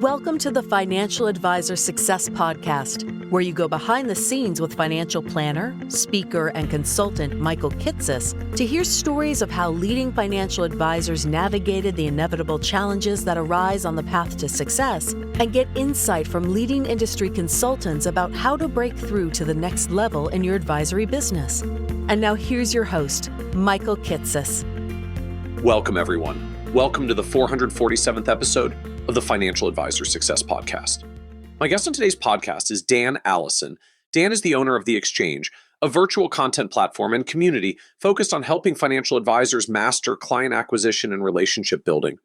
Welcome to the Financial Advisor Success Podcast, where you go behind the scenes with financial planner, speaker, and consultant Michael Kitces to hear stories of how leading financial advisors navigated the inevitable challenges that arise on the path to success, and get insight from leading industry consultants about how to break through to the next level in your advisory business. And now here's your host, Michael Kitces. Welcome, everyone. Welcome to the 447th episode of the Financial Advisor Success Podcast. My guest on today's podcast is Dan Allison. Dan is the owner of The Exchange, a virtual content platform and community focused on helping financial advisors master client acquisition and relationship building.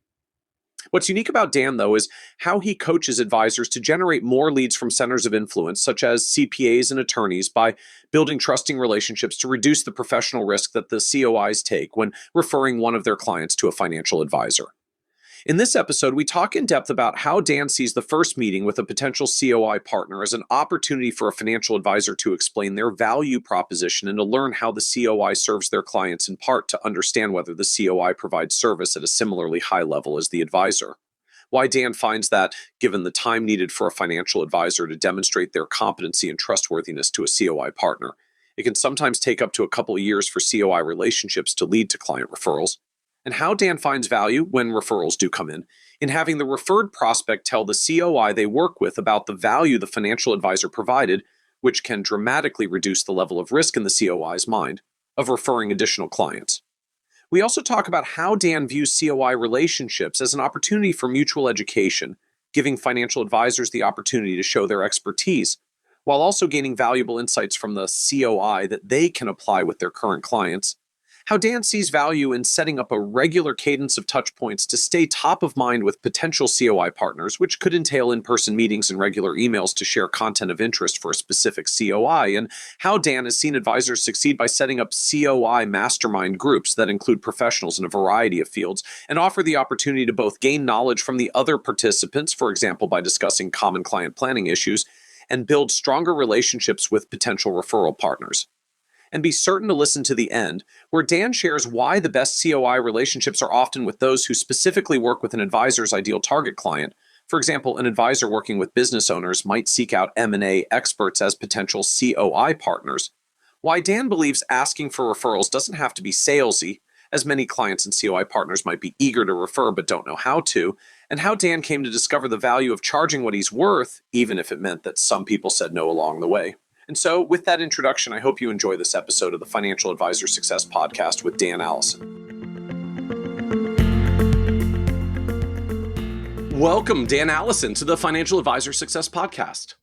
What's unique about Dan, though, is how he coaches advisors to generate more leads from centers of influence, such as CPAs and attorneys, by building trusting relationships to reduce the professional risk that the COIs take when referring one of their clients to a financial advisor. In this episode, we talk in depth about how Dan sees the first meeting with a potential COI partner as an opportunity for a financial advisor to explain their value proposition and to learn how the COI serves their clients, in part to understand whether the COI provides service at a similarly high level as the advisor. Why Dan finds that, given the time needed for a financial advisor to demonstrate their competency and trustworthiness to a COI partner, it can sometimes take up to a couple of years for COI relationships to lead to client referrals. And how Dan finds value, when referrals do come in having the referred prospect tell the COI they work with about the value the financial advisor provided, which can dramatically reduce the level of risk in the COI's mind of referring additional clients. We also talk about how Dan views COI relationships as an opportunity for mutual education, giving financial advisors the opportunity to show their expertise, while also gaining valuable insights from the COI that they can apply with their current clients. How Dan sees value in setting up a regular cadence of touchpoints to stay top of mind with potential COI partners, which could entail in-person meetings and regular emails to share content of interest for a specific COI, and how Dan has seen advisors succeed by setting up COI mastermind groups that include professionals in a variety of fields and offer the opportunity to both gain knowledge from the other participants, for example, by discussing common client planning issues, and build stronger relationships with potential referral partners. And be certain to listen to the end, where Dan shares why the best COI relationships are often with those who specifically work with an advisor's ideal target client. For example, an advisor working with business owners might seek out M&A experts as potential COI partners. Why Dan believes asking for referrals doesn't have to be salesy, as many clients and COI partners might be eager to refer but don't know how to, and how Dan came to discover the value of charging what he's worth, even if it meant that some people said no along the way. And so, with that introduction, I hope you enjoy this episode of the Financial Advisor Success Podcast with Dan Allison. Welcome, Dan Allison, to the Financial Advisor Success Podcast.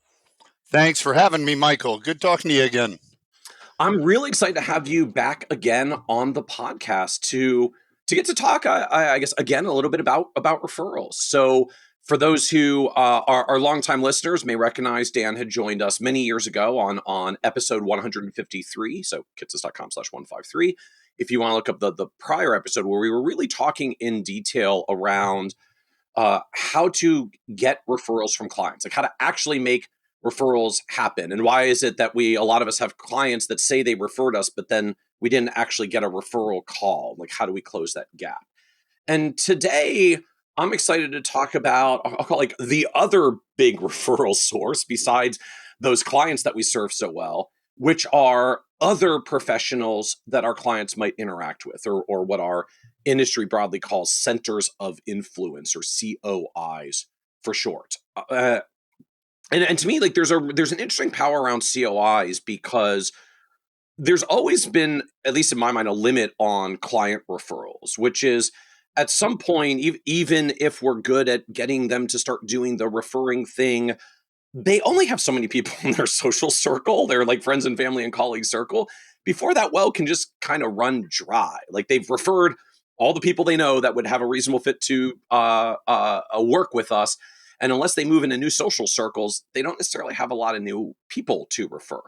Thanks for having me, Michael. Good talking to you again. I'm really excited to have you back again on the podcast to get to talk, I guess, again, a little bit about referrals. So, for those who are longtime listeners, may recognize Dan had joined us many years ago on episode 153, so kitces.com/153. If you want to look up the prior episode where we were really talking in detail around how to get referrals from clients, like how to actually make referrals happen. And why is it that a lot of us have clients that say they referred us, but then we didn't actually get a referral call? Like, how do we close that gap? And today, I'm excited to talk about, I'll call like the other big referral source besides those clients that we serve so well, which are other professionals that our clients might interact with, or what our industry broadly calls centers of influence, or COIs for short. And to me, like there's an interesting power around COIs, because there's always been, at least in my mind, a limit on client referrals, which is, at some point, even if we're good at getting them to start doing the referring thing, they only have so many people in their social circle, their like friends and family and colleagues circle, before that well can just kind of run dry. Like, they've referred all the people they know that would have a reasonable fit to work with us. And unless they move into new social circles, they don't necessarily have a lot of new people to refer.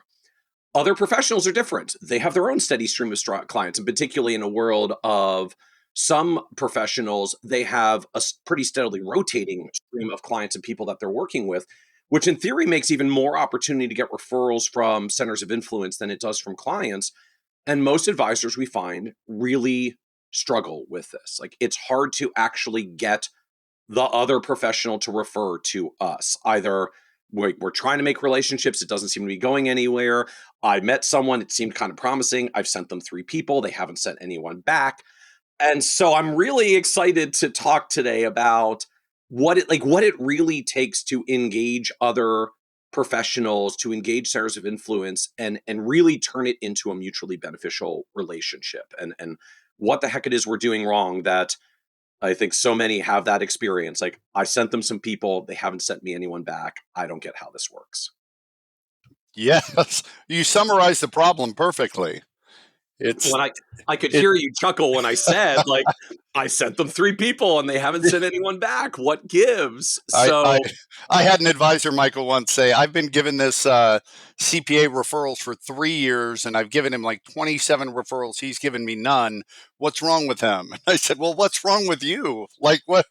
Other professionals are different. They have their own steady stream of clients, and particularly in a world of some professionals, they have a pretty steadily rotating stream of clients and people that they're working with, which in theory makes even more opportunity to get referrals from centers of influence than it does from clients. And most advisors, we find, really struggle with this. Like, it's hard to actually get the other professional to refer to us. Either we're trying to make relationships, it doesn't seem to be going anywhere. I met someone, it seemed kind of promising. I've sent them 3 people, they haven't sent anyone back. And so I'm really excited to talk today about what it really takes to engage other professionals, to engage centers of influence, and really turn it into a mutually beneficial relationship. And what the heck it is we're doing wrong that I think so many have that experience. Like, I sent them some people, they haven't sent me anyone back. I don't get how this works. Yes, you summarized the problem perfectly. It's When I could it, hear you chuckle when I said, like, I sent them 3 people and they haven't sent anyone back. What gives? I, I So I had an advisor, Michael, once say, I've been given this CPA referrals for 3 years, and I've given him like 27 referrals. He's given me none. What's wrong with him? And I said, well, what's wrong with you? Like, what?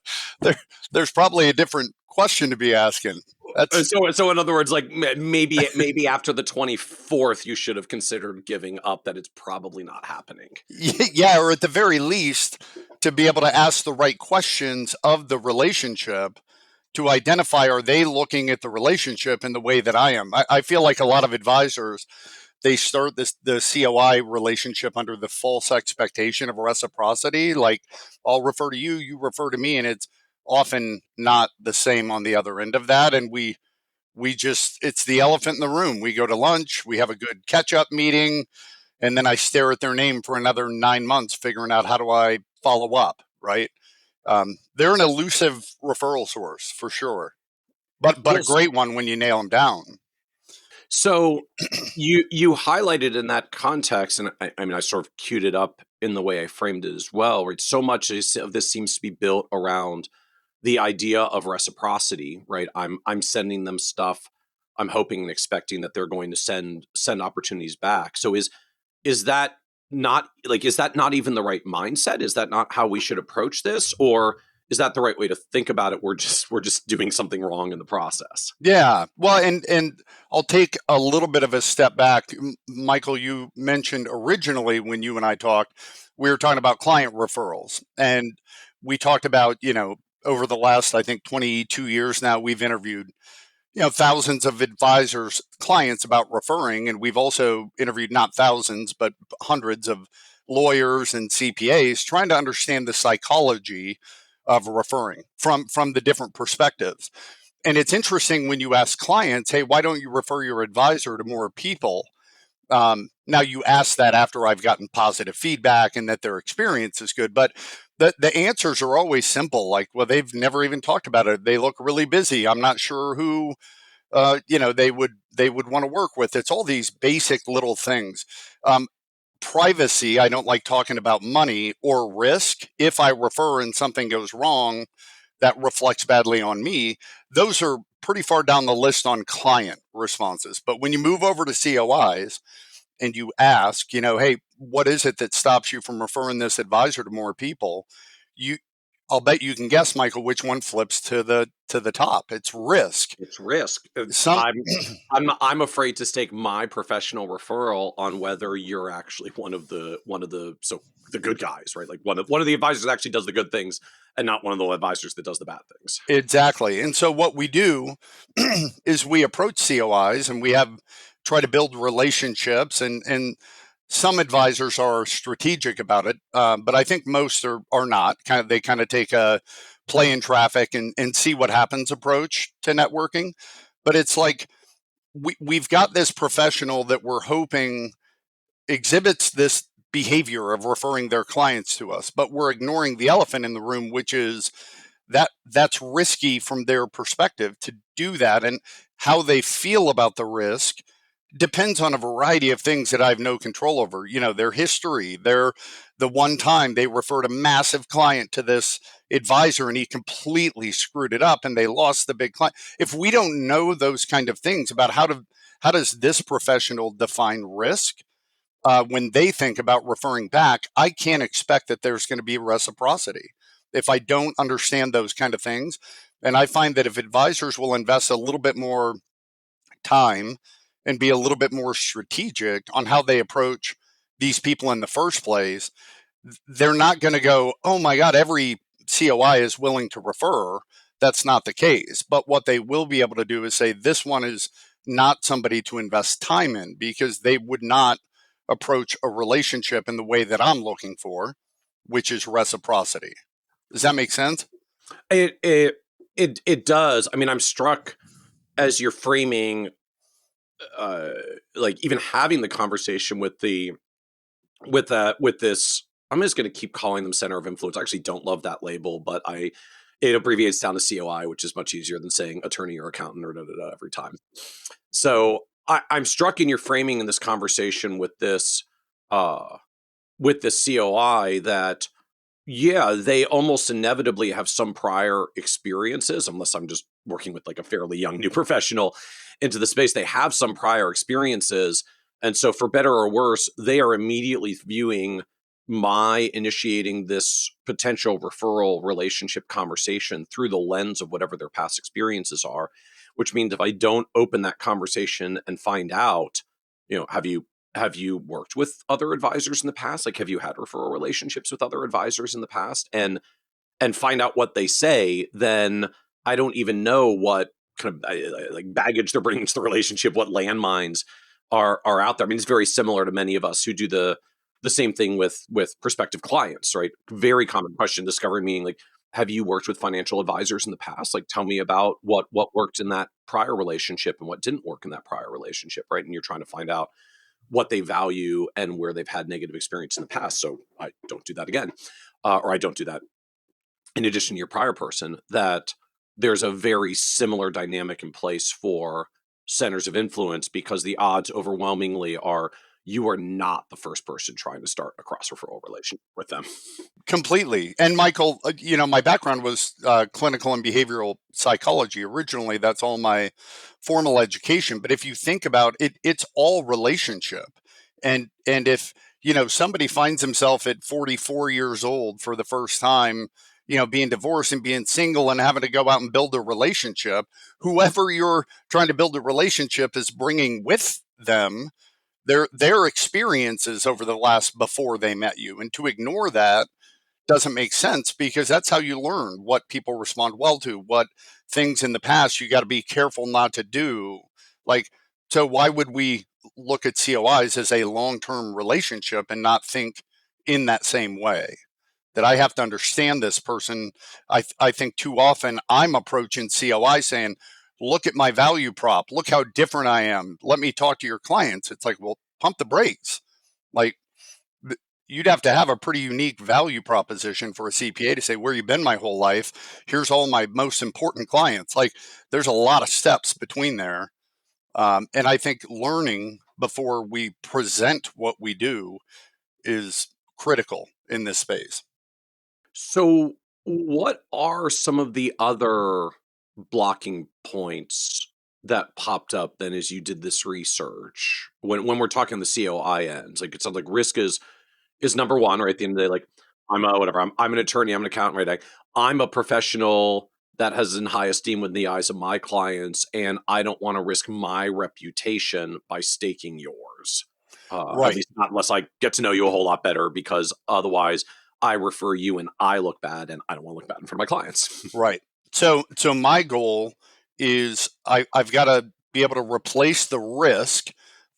There's probably a different question to be asking. That's so in other words, like, maybe after the 24th, you should have considered giving up, that it's probably not happening. yeah, or at the very least, to be able to ask the right questions of the relationship to identify, are they looking at the relationship in the way that I am? I feel like a lot of advisors, they start the COI relationship under the false expectation of reciprocity. Like, I'll refer to you, you refer to me, and it's often not the same on the other end of that. And we just, it's the elephant in the room. We go to lunch, we have a good catch up meeting, and then I stare at their name for another 9 months, figuring out how do I follow up, right? They're an elusive referral source for sure, but a Well, great one when you nail them down. so you highlighted in that context, and I mean, I sort of queued it up in the way I framed it as well, right? So much of this seems to be built around the idea of reciprocity, right? I'm sending them stuff. I'm hoping and expecting that they're going to send opportunities back. So is that is that not even the right mindset? Is that not how we should approach this? Or is that the right way to think about it? We're just doing something wrong in the process. Yeah. Well, and I'll take a little bit of a step back. Michael, you mentioned originally when you and I talked, we were talking about client referrals. And we talked about, over the last, I think, 22 years now, we've interviewed, thousands of advisors, clients about referring. And we've also interviewed not thousands, but hundreds of lawyers and CPAs trying to understand the psychology of referring from the different perspectives. And it's interesting when you ask clients, hey, why don't you refer your advisor to more people? Now, you ask that after I've gotten positive feedback and that their experience is good, but the answers are always simple. Like, well, they've never even talked about it. They look really busy. I'm not sure who they would want to work with. It's all these basic little things. Privacy, I don't like talking about money or risk. If I refer and something goes wrong, that reflects badly on me. Those are pretty far down the list on client responses. But when you move over to COIs and you ask, hey, what is it that stops you from referring this advisor to more people? I'll bet you can guess, Michael, which one flips to the top. It's risk. It's risk. Some I'm afraid to stake my professional referral on whether you're actually one of the the good guys, right? Like one of the advisors that actually does the good things, and not one of the advisors that does the bad things. Exactly. And so what we do is we approach COIs and we try to build relationships, and some advisors are strategic about it, but I think most are not. They kind of take a play in traffic and see what happens approach to networking. But it's like we've got this professional that we're hoping exhibits this behavior of referring their clients to us, but we're ignoring the elephant in the room, which is that's risky from their perspective to do that, and how they feel about the risk depends on a variety of things that I have no control over. Their history, the one time they referred a massive client to this advisor and he completely screwed it up and they lost the big client. If we don't know those kind of things about how does this professional define risk, when they think about referring back, I can't expect that there's going to be reciprocity if I don't understand those kind of things. And I find that if advisors will invest a little bit more time and be a little bit more strategic on how they approach these people in the first place, they're not going to go, oh my God, every COI is willing to refer, that's not the case. But what they will be able to do is say, this one is not somebody to invest time in, because they would not approach a relationship in the way that I'm looking for, which is reciprocity. Does that make sense? It does. I mean, I'm struck as you're framing, like even having the conversation with this. I'm just going to keep calling them center of influence. I actually don't love that label, but it abbreviates down to COI, which is much easier than saying attorney or accountant or every time. So I'm struck in your framing in this conversation with this COI that, yeah, they almost inevitably have some prior experiences, unless I'm just working with like a fairly young new professional into the space. They have some prior experiences. And so for better or worse, they are immediately viewing my initiating this potential referral relationship conversation through the lens of whatever their past experiences are, which means if I don't open that conversation and find out, have you worked with other advisors in the past? Like, have you had referral relationships with other advisors in the past? And find out what they say, then I don't even know what kind of like baggage they're bringing to the relationship, what landmines are out there. I mean, it's very similar to many of us who do the same thing with prospective clients, right? Very common question, discovery meaning like, have you worked with financial advisors in the past? Like, tell me about what worked in that prior relationship and what didn't work in that prior relationship, right? And you're trying to find out what they value and where they've had negative experience in the past. So I don't do that again, or I don't do that in addition to your prior person. That there's a very similar dynamic in place for centers of influence, because the odds overwhelmingly are you are not the first person trying to start a cross referral relationship with them. Completely. And Michael, my background was clinical and behavioral psychology. Originally, that's all my formal education. But if you think about it, it's all relationship. And if, somebody finds himself at 44 years old for the first time, being divorced and being single and having to go out and build a relationship, whoever you're trying to build a relationship is bringing with them their experiences over the last before they met you. And to ignore that doesn't make sense, because that's how you learn what people respond well to, what things in the past you got to be careful not to do. Like, so why would we look at COIs as a long-term relationship and not think in that same way? That I have to understand this person. I think too often I'm approaching COI saying, look at my value prop. Look how different I am. Let me talk to your clients. It's like, well, pump the brakes. Like, you'd have to have a pretty unique value proposition for a CPA to say, where you've been my whole life, here's all my most important clients. Like, there's a lot of steps between there. And I think learning before we present what we do is critical in this space. So what are some of the other blocking points that popped up then as you did this research when we're talking the COI ends? Like, it sounds like risk is number one, right? At the end of the day, like, I'm an attorney, I'm an accountant, right? I'm a professional that has in high esteem in the eyes of my clients, and I don't want to risk my reputation by staking yours. At Right. least not unless I get to know you a whole lot better, because otherwise I refer you and I look bad, and I don't want to look bad in front of my clients. Right. So my goal is I've got to be able to replace the risk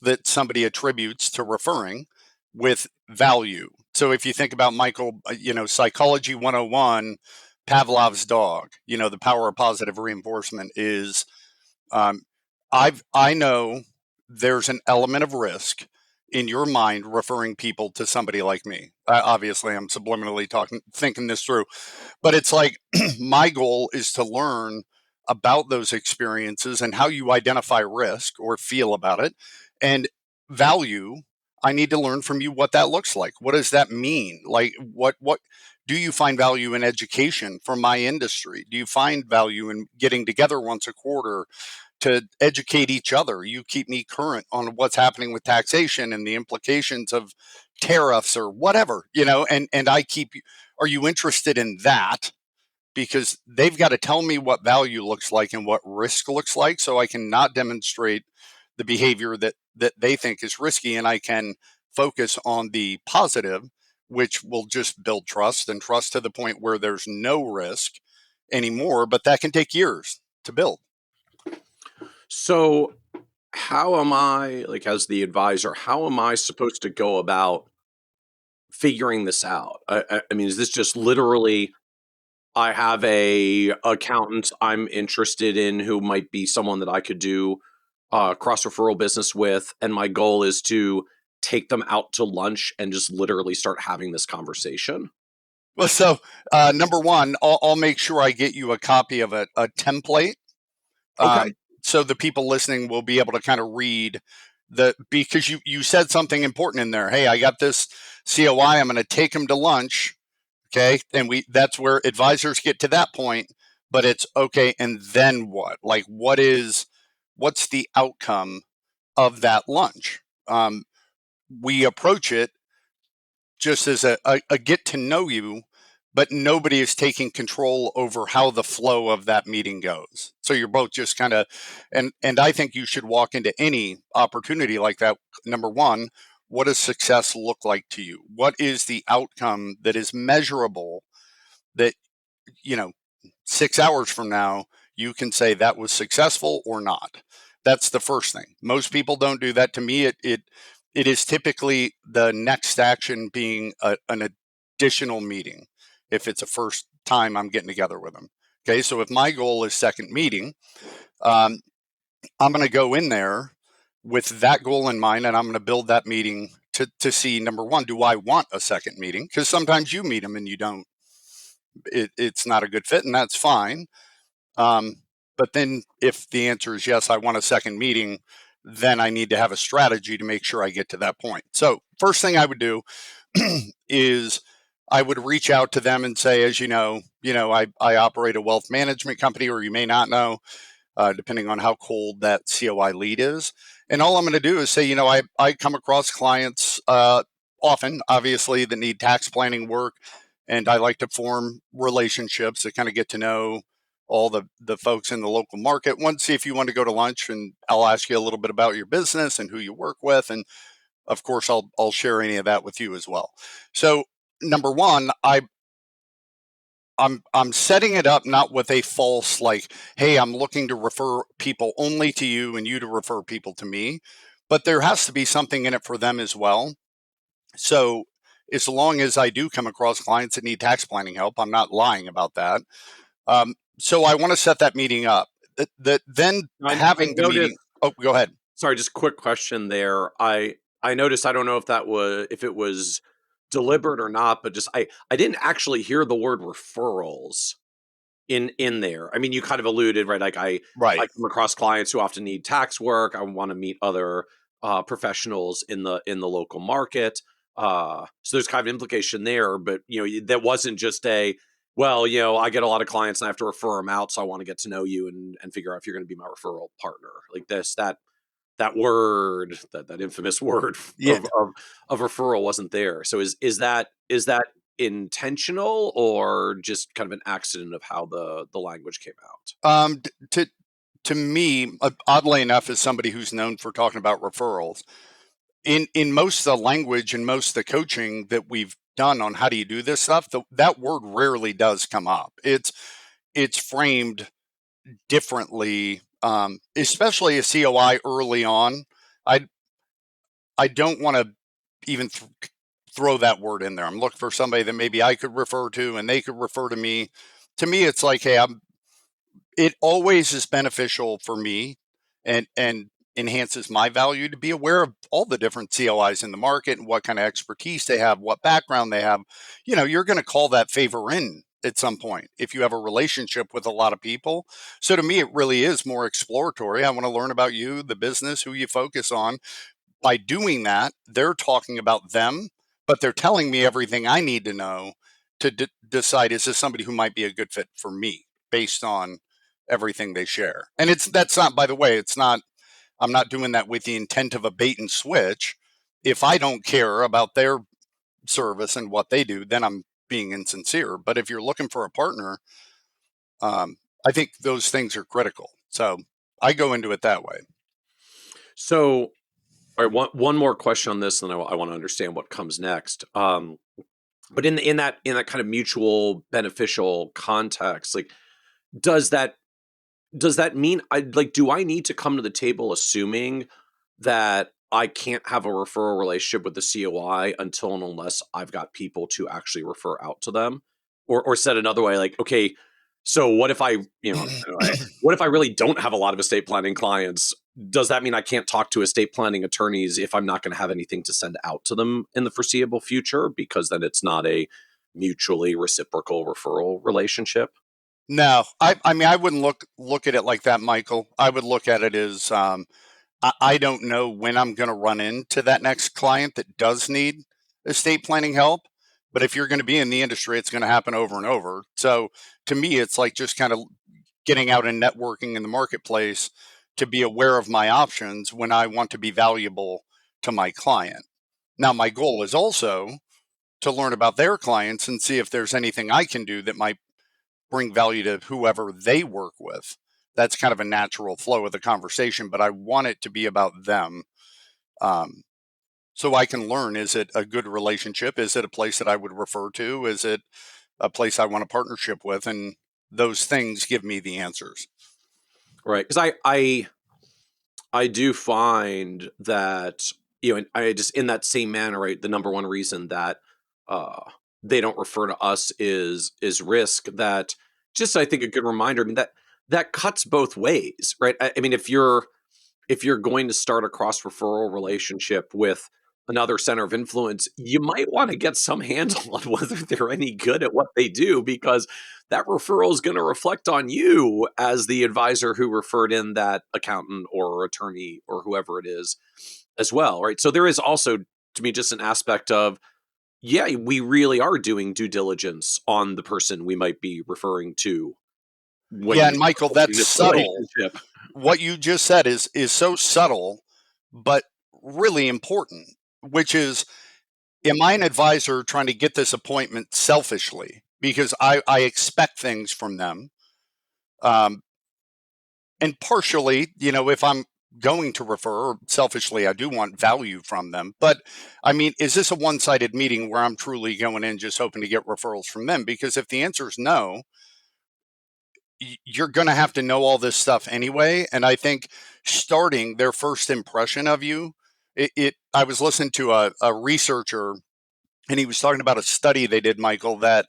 that somebody attributes to referring with value. So if you think about, Michael, psychology 101, Pavlov's dog, the power of positive reinforcement is, I know there's an element of risk in your mind referring people to somebody like me. Obviously, I'm subliminally thinking this through, but it's like my goal is to learn about those experiences and how you identify risk or feel about it, and value. I need to learn from you what that looks like. What does that mean? Like, what do you find value in education from my industry? Do you find value in getting together once a quarter to educate each other? You keep me current on what's happening with taxation and the implications of tariffs or whatever, and I keep you. Are you interested in that? Because they've got to tell me what value looks like and what risk looks like, so I can not demonstrate the behavior that they think is risky, and I can focus on the positive, which will just build trust and trust to the point where there's no risk anymore, but that can take years to build. So how am I, like, as the advisor, how am I supposed to go about figuring this out? I mean, is this just literally I have a accountant I'm interested in who might be someone that I could do cross referral business with, and my goal is to take them out to lunch and just literally start having this conversation? Well, so number one, I'll make sure I get you a copy of a template. Okay. So the people listening will be able to kind of read because you said something important in there. Hey, I got this COI. I'm going to take them to lunch. Okay. And that's where advisors get to that point, but it's okay. And then what? Like, what's the outcome of that lunch? We approach it just as a get to know you, but nobody is taking control over how the flow of that meeting goes. So you're both just kind of, and I think you should walk into any opportunity like that. Number one, what does success look like to you? What is the outcome that is measurable that, 6 hours from now, you can say that was successful or not? That's the first thing. Most people don't do that. To me, it is typically the next action being an additional meeting if it's a first time I'm getting together with them. Okay, so if my goal is second meeting, I'm going to go in there with that goal in mind, and I'm going to build that meeting to see, number one, do I want a second meeting? Because sometimes you meet them and you don't. It's not a good fit, and that's fine. But then if the answer is yes, I want a second meeting, then I need to have a strategy to make sure I get to that point. So first thing I would do is I would reach out to them and say, as I operate a wealth management company, or you may not know, depending on how cold that COI lead is. And all I'm going to do is say, I come across clients often, obviously, that need tax planning work. And I like to form relationships to kind of get to know all the folks in the local market. One, see if you want to go to lunch, and I'll ask you a little bit about your business and who you work with. And of course, I'll share any of that with you as well. So number one, I'm setting it up not with a false, like, hey, I'm looking to refer people only to you and you to refer people to me, but there has to be something in it for them as well. So as long as I do come across clients that need tax planning help, I'm not lying about that. So I want to set that meeting up. Then I having the noticed. meeting. Oh, go ahead. Sorry, just a quick question there. I noticed. I don't know if it was deliberate or not, but just I didn't actually hear the word referrals in there. I mean, you kind of alluded, right? Like I Right. come across clients who often need tax work. I want to meet other professionals in the local market. So there's kind of implication there, but that wasn't just well, I get a lot of clients and I have to refer them out, so I want to get to know you and figure out if you're going to be my referral partner. Like that word, that infamous word Yeah. of referral wasn't there. So is that intentional or just kind of an accident of how the language came out? To me, oddly enough, as somebody who's known for talking about referrals, in most of the language and most of the coaching that we've done on how do you do this stuff, that word rarely does come up. It's framed differently, especially a COI early on. I don't want to even throw that word in there. I'm looking for somebody that maybe I could refer to and they could refer to me. To me, it's like, hey, it always is beneficial for me and enhances my value to be aware of all the different COIs in the market and what kind of expertise they have, what background they have. You're going to call that favor in at some point if you have a relationship with a lot of people. So to me, it really is more exploratory. I want to learn about you, the business, who you focus on. By doing that, they're talking about them, but they're telling me everything I need to know to decide, is this somebody who might be a good fit for me based on everything they share. And that's not, by the way, I'm not doing that with the intent of a bait and switch. If I don't care about their service and what they do, then I'm being insincere. But if you're looking for a partner, I think those things are critical. So I go into it that way. So, all right, one more question on this, and I want to understand what comes next. But in that kind of mutual beneficial context, like, does that mean do I need to come to the table assuming that I can't have a referral relationship with the COI until and unless I've got people to actually refer out to them? Or said another way, like, okay, so what if what if I really don't have a lot of estate planning clients? Does that mean I can't talk to estate planning attorneys if I'm not going to have anything to send out to them in the foreseeable future? Because then it's not a mutually reciprocal referral relationship. No, I mean, I wouldn't look at it like that, Michael. I would look at it as I don't know when I'm going to run into that next client that does need estate planning help. But if you're going to be in the industry, it's going to happen over and over. So to me, it's like just kind of getting out and networking in the marketplace to be aware of my options when I want to be valuable to my client. Now, my goal is also to learn about their clients and see if there's anything I can do that might bring value to whoever they work with. That's kind of a natural flow of the conversation, but I want it to be about them. So I can learn, is it a good relationship? Is it a place that I would refer to? Is it a place I want a partnership with? And those things give me the answers. Right. Because I do find that, and I just, in that same manner, right, the number one reason that uh, they don't refer to us is risk. That just, I think, a good reminder. I mean, that cuts both ways, right? I mean, if you're going to start a cross referral relationship with another center of influence, you might want to get some handle on whether they're any good at what they do, because that referral is going to reflect on you as the advisor who referred in that accountant or attorney or whoever it is as well, right? So there is also, to me, just an aspect of, yeah, we really are doing due diligence on the person we might be referring to when Yeah, we and Michael, start that's this subtle. relationship. What you just said is so subtle, but really important, which is, am I an advisor trying to get this appointment selfishly because I expect things from them? Um, and partially, if I'm going to refer, selfishly, I do want value from them. But I mean, is this a one sided meeting where I'm truly going in just hoping to get referrals from them? Because if the answer is no, you're going to have to know all this stuff anyway. And I think starting their first impression of you, I was listening to a researcher, and he was talking about a study they did, Michael, that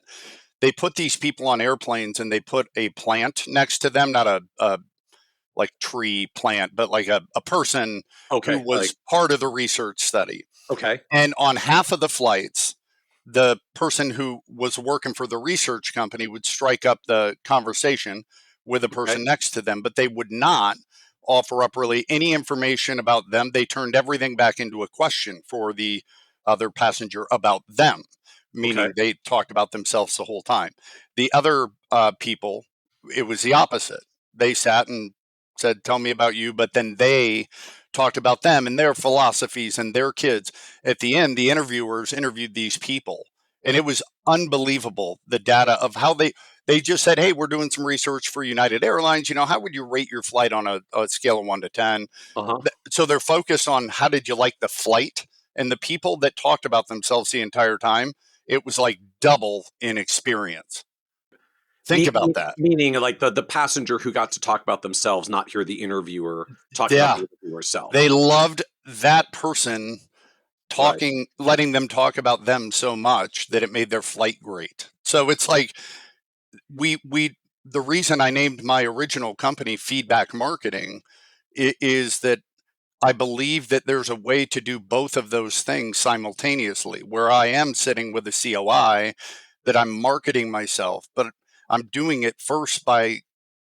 they put these people on airplanes and they put a plant next to them, not a like tree plant, but like a person who Okay, like, was part of the research study. okay, And on half of the flights, the person who was working for the research company would strike up the conversation with the okay, person next to them, but they would not offer up really any information about them. They turned everything back into a question for the other passenger about them, okay. meaning they talked about themselves the whole time. The other people, it was the opposite. They sat and said, "Tell me about you," but then they talked about them and their philosophies and their kids. At the end, the interviewers interviewed these people, and it was unbelievable, the data of how they just said, "Hey, we're doing some research for United Airlines. How would you rate your flight on a scale of 1 to 10?" Uh-huh. So they're focused on how did you like the flight, and the people that talked about themselves the entire time, it was like double in experience. Think about that. Meaning, like, the passenger who got to talk about themselves, not hear the interviewer talk about Yeah, the interviewer they self. loved that person Right. talking, letting them talk about them so much that it made their flight great. So it's like we the reason I named my original company Feedback Marketing is that I believe that there's a way to do both of those things simultaneously, where I am sitting with a COI that I'm marketing myself, but I'm doing it first by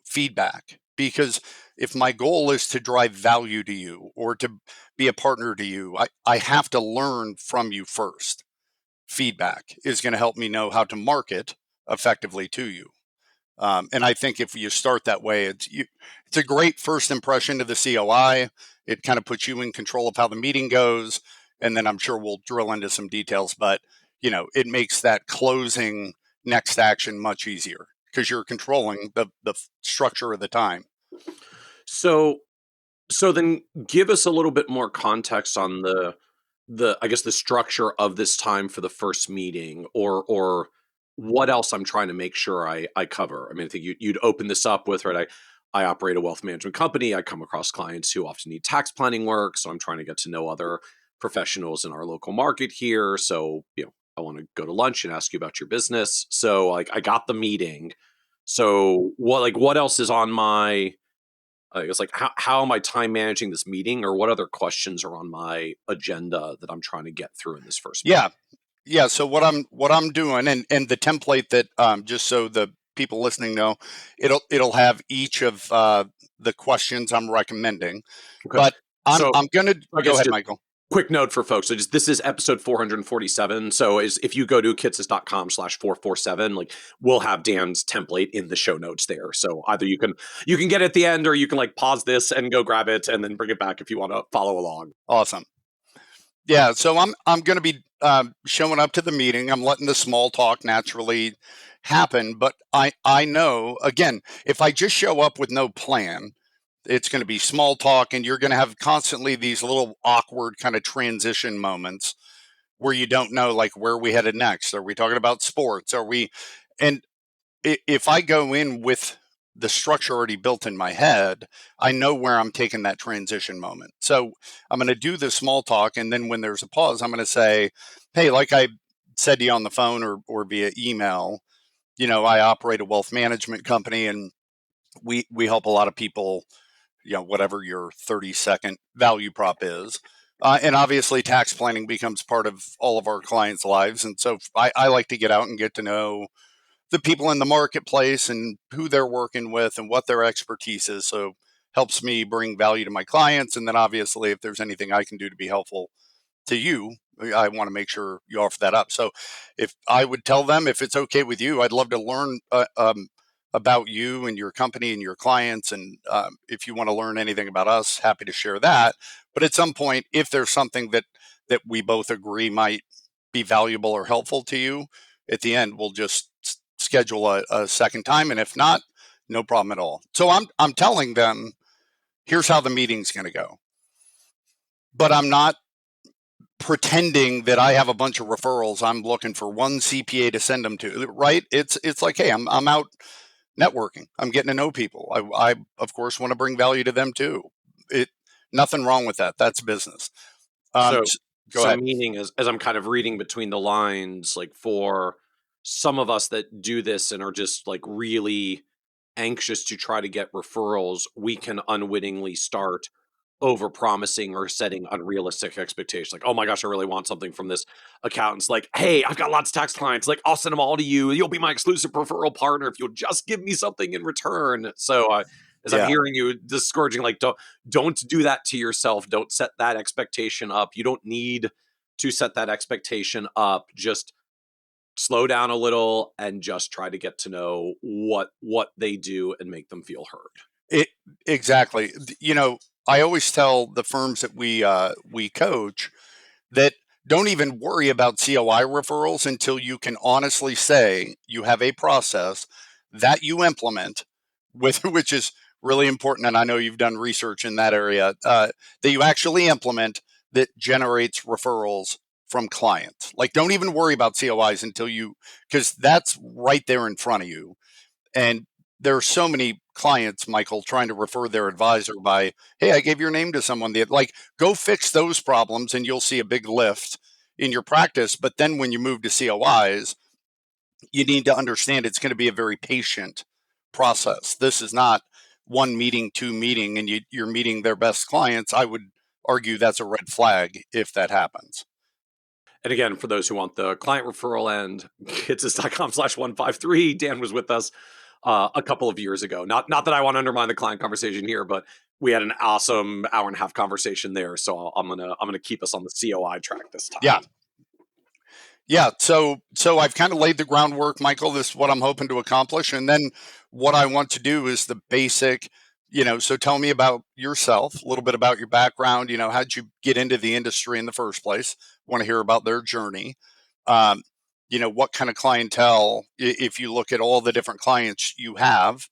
feedback. Because if my goal is to drive value to you or to be a partner to you, I have to learn from you first. Feedback is going to help me know how to market effectively to you. And I think if you start that way, it's a great first impression to the COI. It kind of puts you in control of how the meeting goes. And then I'm sure we'll drill into some details, but it makes that closing next action much easier because you're controlling the structure of the time. So then give us a little bit more context on I guess the structure of this time for the first meeting, or what else I'm trying to make sure I cover. I mean, I think you'd open this up with, right, I operate a wealth management company. I come across clients who often need tax planning work, so I'm trying to get to know other professionals in our local market here. So, I want to go to lunch and ask you about your business. So, like, I got the meeting. So, what else is on my, I guess, like, how am I time managing this meeting, or what other questions are on my agenda that I'm trying to get through in this first meeting? Yeah. Yeah. So what I'm doing, and the template that, just so the people listening know, it'll have each of the questions I'm recommending. Okay. But So I'm gonna I go guess ahead, just Michael. quick note for folks. So this is episode 447. So if you go to kitsis.com/447, like, we'll have Dan's template in the show notes there. So either you can get it at the end, or you can, like, pause this and go grab it and then bring it back if you want to follow along. Awesome. Yeah. So I'm gonna be showing up to the meeting. I'm letting the small talk naturally happen, but I know, again, if I just show up with no plan, it's going to be small talk, and you're going to have constantly these little awkward kind of transition moments where you don't know, like, where are we headed next? Are we talking about sports? Are we? And if I go in with the structure already built in my head, I know where I'm taking that transition moment. So I'm going to do the small talk, and then when there's a pause, I'm going to say, "Hey, like I said to you on the phone or via email, I operate a wealth management company, and we help a lot of people, whatever your 30-second value prop is. And obviously, tax planning becomes part of all of our clients' lives. And so I like to get out and get to know the people in the marketplace and who they're working with and what their expertise is. So helps me bring value to my clients. And then obviously, if there's anything I can do to be helpful to you, I want to make sure you offer that up. So if I would tell them, if it's okay with you, I'd love to learn about you and your company and your clients. And if you want to learn anything about us, happy to share that. But at some point, if there's something that we both agree might be valuable or helpful to you, at the end, we'll just schedule a second time. And if not, no problem at all. So I'm telling them, here's how the meeting's going to go. But I'm not pretending that I have a bunch of referrals I'm looking for one CPA to send them to, right? It's like, hey, I'm out networking. I'm getting to know people. I of course want to bring value to them too. It Nothing wrong with that. That's business. So, Go ahead. meaning, as I'm kind of reading between the lines, like, for some of us that do this and are just, like, really anxious to try to get referrals, we can unwittingly start over promising or setting unrealistic expectations. Like, oh my gosh, I really want something from this accountant's, like, hey, I've got lots of tax clients. Like, I'll send them all to you. You'll be my exclusive referral partner if you'll just give me something in return. So, as I'm Yeah. hearing you discouraging, like, don't do that to yourself. Don't set that expectation up. You don't need to set that expectation up. Just slow down a little and just try to get to know what they do and make them feel heard. It Exactly. I always tell the firms that we coach that don't even worry about COI referrals until you can honestly say you have a process that you implement with, which is really important. And I know you've done research in that area, that you actually implement that generates referrals from clients. Like, don't even worry about COIs until because that's right there in front of you. And there are so many clients, Michael, trying to refer their advisor by, hey, I gave your name to someone. Like, go fix those problems and you'll see a big lift in your practice. But then when you move to COIs, you need to understand it's going to be a very patient process. This is not one meeting, two meeting, and you're meeting their best clients. I would argue that's a red flag if that happens. And again, for those who want the client referral end, kitsis.com/153. Dan was with us a couple of years ago. Not that I want to undermine the client conversation here, but we had an awesome hour and a half conversation there. So I'm gonna keep us on the COI track this time. Yeah. Yeah, so I've kind of laid the groundwork, Michael. This is what I'm hoping to accomplish, and then what I want to do is the basic. So tell me about yourself, a little bit about your background. How'd you get into the industry in the first place? Want to hear about their journey. Um, what kind of clientele? If you look at all the different clients you have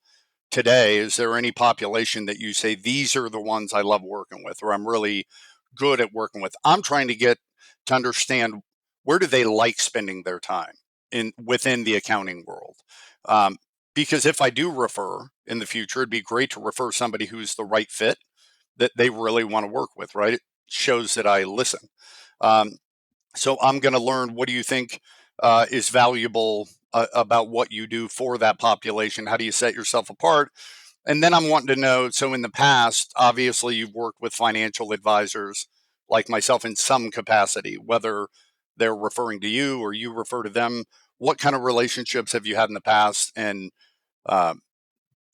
today, is there any population that you say these are the ones I love working with, or I'm really good at working with? I'm trying to get to understand where do they like spending their time within the accounting world. Because if I do refer in the future, it'd be great to refer somebody who's the right fit that they really want to work with, right? It shows that I listen. So I'm going to learn, what do you think is valuable about what you do for that population? How do you set yourself apart? And then I'm wanting to know, so in the past, obviously you've worked with financial advisors like myself in some capacity, whether they're referring to you or you refer to them. What kind of relationships have you had in the past? And uh,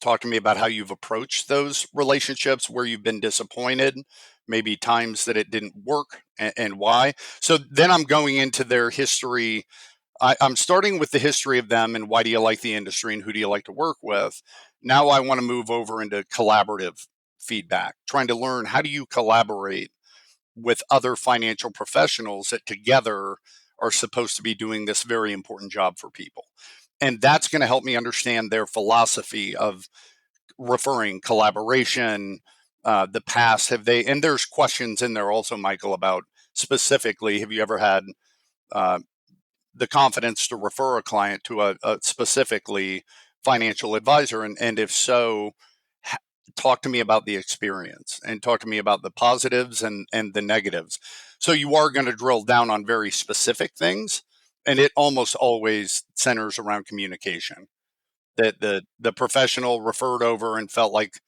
talk to me about how you've approached those relationships, where you've been disappointed, maybe times that it didn't work, and why. So then I'm going into their history. I'm starting with the history of them and why do you like the industry and who do you like to work with. Now I want to move over into collaborative feedback, trying to learn, how do you collaborate with other financial professionals that together are supposed to be doing this very important job for people. And that's going to help me understand their philosophy of referring, collaboration, the past. Have they, and there's questions in there also, Michael, about specifically, have you ever had uh, the confidence to refer a client to a specifically financial advisor? And if so, talk to me about the experience and talk to me about the positives and the negatives. So you are going to drill down on very specific things, and it almost always centers around communication. That the professional referred over and felt like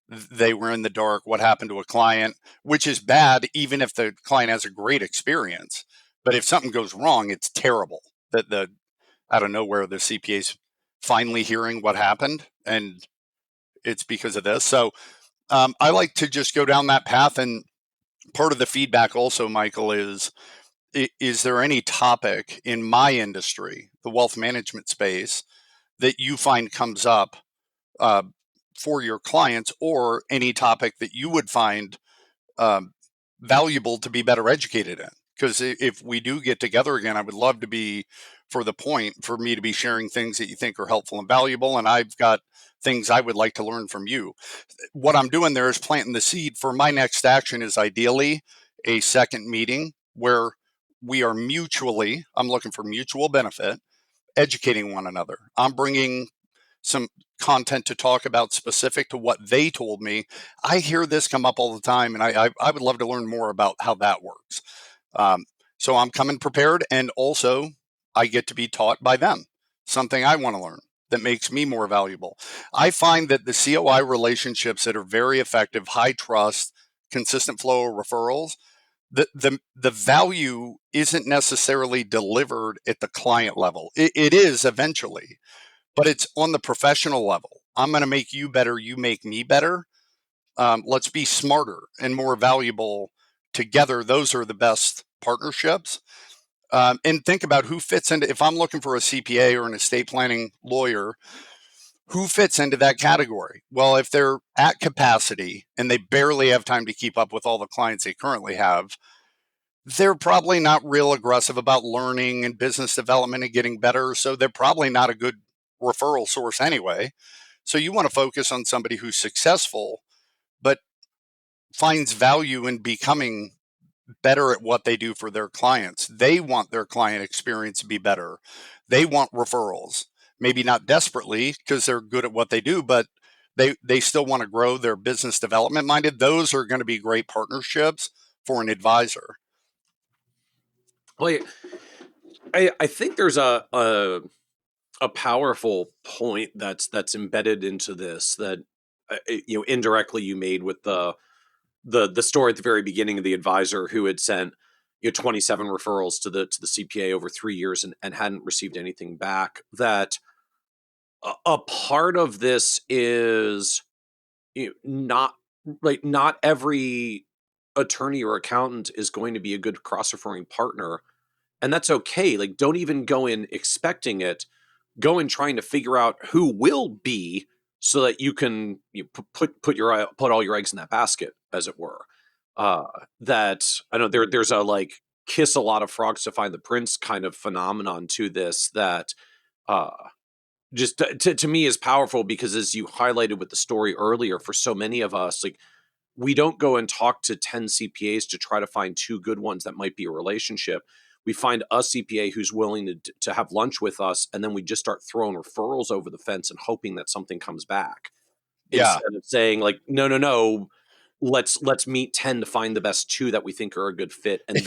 they were in the dark. What happened to a client, which is bad, even if the client has a great experience. But if something goes wrong, it's terrible. That the out of nowhere, the CPA's finally hearing what happened, and it's because of this. So I like to just go down that path. And part of the feedback also, Michael, is there any topic in my industry, the wealth management space, that you find comes up uh, for your clients, or any topic that you would find um, valuable to be better educated in? Because if we do get together again, I would love to be, for the point, for me to be sharing things that you think are helpful and valuable. And I've got things I would like to learn from you. What I'm doing there is planting the seed for my next action is ideally a second meeting where we are mutually, I'm looking for mutual benefit, educating one another. I'm bringing some content to talk about specific to what they told me. I hear this come up all the time, and I would love to learn more about how that works. Um, so I'm coming prepared, and also I get to be taught by them something I want to learn that makes me more valuable. I find that the COI relationships that are very effective, high trust, consistent flow of referrals, the value isn't necessarily delivered at the client level. It is eventually, but it's on the professional level. I'm going to make you better. You make me better. Let's be smarter and more valuable together. Those are the best partnerships. And think about who fits into, if I'm looking for a CPA or an estate planning lawyer, who fits into that category? Well, if they're at capacity and they barely have time to keep up with all the clients they currently have, they're probably not real aggressive about learning and business development and getting better. So they're probably not a good referral source anyway. So you want to focus on somebody who's successful, but finds value in becoming better at what they do for their clients. They want their client experience to be better. They want referrals, maybe not desperately because they're good at what they do, but they still want to grow their business development minded. Those are going to be great partnerships for an advisor. Well, I think there's a powerful point that's embedded into this that indirectly you made with the story at the very beginning of the advisor who had sent 27 referrals to the CPA over 3 years and hadn't received anything back. That a part of this is not like not every attorney or accountant is going to be a good cross-referring partner, and that's okay. Like, don't even go in expecting it. Go in trying to figure out who will be, so that you can put all your eggs in that basket, as it were. That I know there's a like kiss a lot of frogs to find the prince kind of phenomenon to this that uh, just to me is powerful, because as you highlighted with the story earlier, for so many of us, like we don't go and talk to 10 CPAs to try to find 2 good ones that might be a relationship. We find a CPA who's willing to have lunch with us, and then we just start throwing referrals over the fence and hoping that something comes back. Yeah. Instead of saying like, no, let's meet 10 to find the best 2 that we think are a good fit. And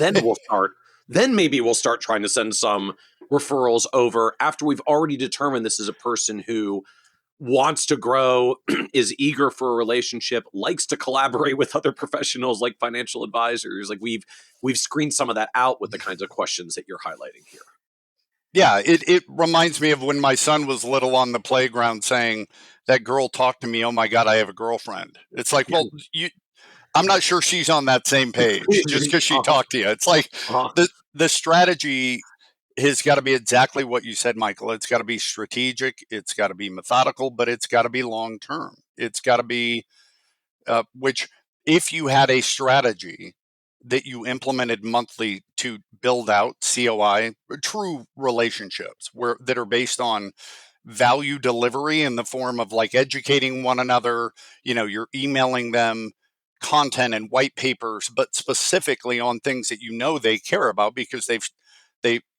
then maybe we'll start trying to send some referrals over after we've already determined this is a person who wants to grow, is eager for a relationship, likes to collaborate with other professionals like financial advisors. Like we've screened some of that out with the kinds of questions that you're highlighting here. Yeah, it reminds me of when my son was little on the playground saying, that girl talked to me, oh my God, I have a girlfriend. It's like, well, I'm not sure she's on that same page just because she talked to you. It's like the strategy has got to be exactly what you said, Michael. It's got to be strategic. It's got to be methodical, but it's got to be long term. It's got to be, which if you had a strategy that you implemented monthly to build out COI, true relationships that are based on value delivery in the form of like educating one another, you're emailing them content and white papers, but specifically on things that they care about because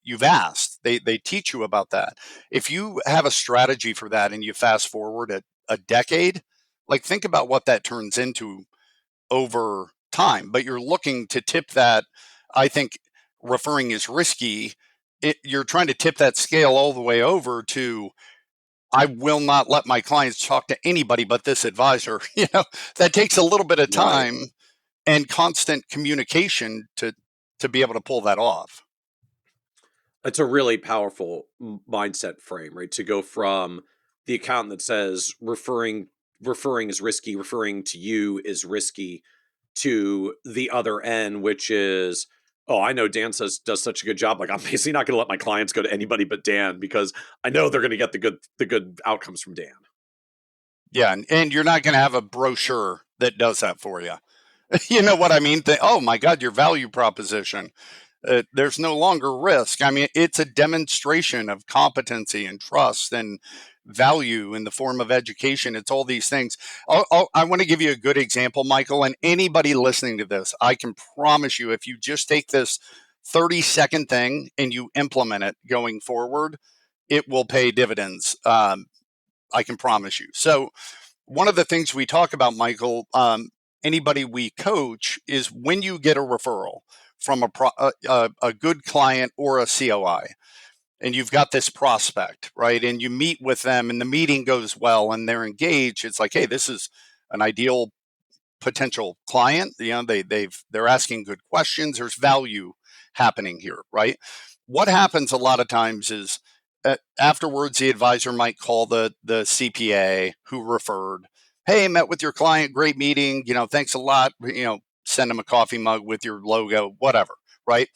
you've asked, they teach you about that. If you have a strategy for that and you fast forward a decade, like think about what that turns into over time, but you're looking to tip that. I think referring is risky. You're trying to tip that scale all the way over to, I will not let my clients talk to anybody but this advisor. That takes a little bit of time and constant communication to be able to pull that off. It's a really powerful mindset frame, right? To go from the accountant that says referring is risky, referring to you is risky, to the other end, which is, oh, I know Dan does such a good job. Like I'm basically not going to let my clients go to anybody but Dan because I know they're going to get the good outcomes from Dan. Yeah, and you're not going to have a brochure that does that for you. You know what I mean? Oh my God, your value proposition. There's no longer risk. I mean, it's a demonstration of competency and trust and value in the form of education. It's all these things. I want to give you a good example, Michael, and anybody listening to this, I can promise you, if you just take this 30-second thing and you implement it going forward, it will pay dividends. I can promise you. So one of the things we talk about, Michael, anybody we coach, is when you get a referral from a good client or a COI, and you've got this prospect, right? And you meet with them and the meeting goes well and they're engaged. It's like, hey, this is an ideal potential client. They're asking good questions. There's value happening here, right? What happens a lot of times is afterwards, the advisor might call the CPA who referred. Hey, met with your client, great meeting. Thanks a lot. Send them a coffee mug with your logo, whatever, right?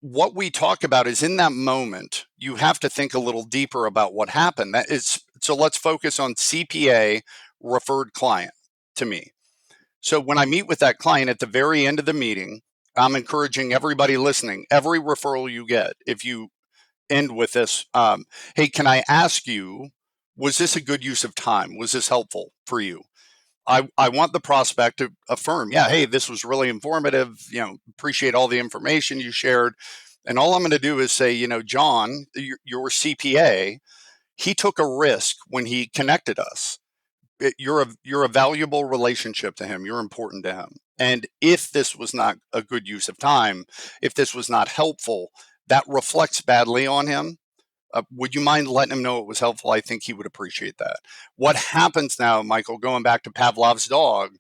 What we talk about is in that moment, you have to think a little deeper about what happened. So let's focus on CPA referred client to me. So when I meet with that client at the very end of the meeting, I'm encouraging everybody listening, every referral you get, if you end with this, hey, can I ask you, was this a good use of time? Was this helpful for you? I want the prospect to affirm, yeah, hey, this was really informative, appreciate all the information you shared. And all I'm going to do is say, John, your CPA, he took a risk when he connected us. You're a valuable relationship to him. You're important to him. And if this was not a good use of time, if this was not helpful, that reflects badly on him. Would you mind letting him know it was helpful? I think he would appreciate that. What happens now, Michael, going back to Pavlov's dog,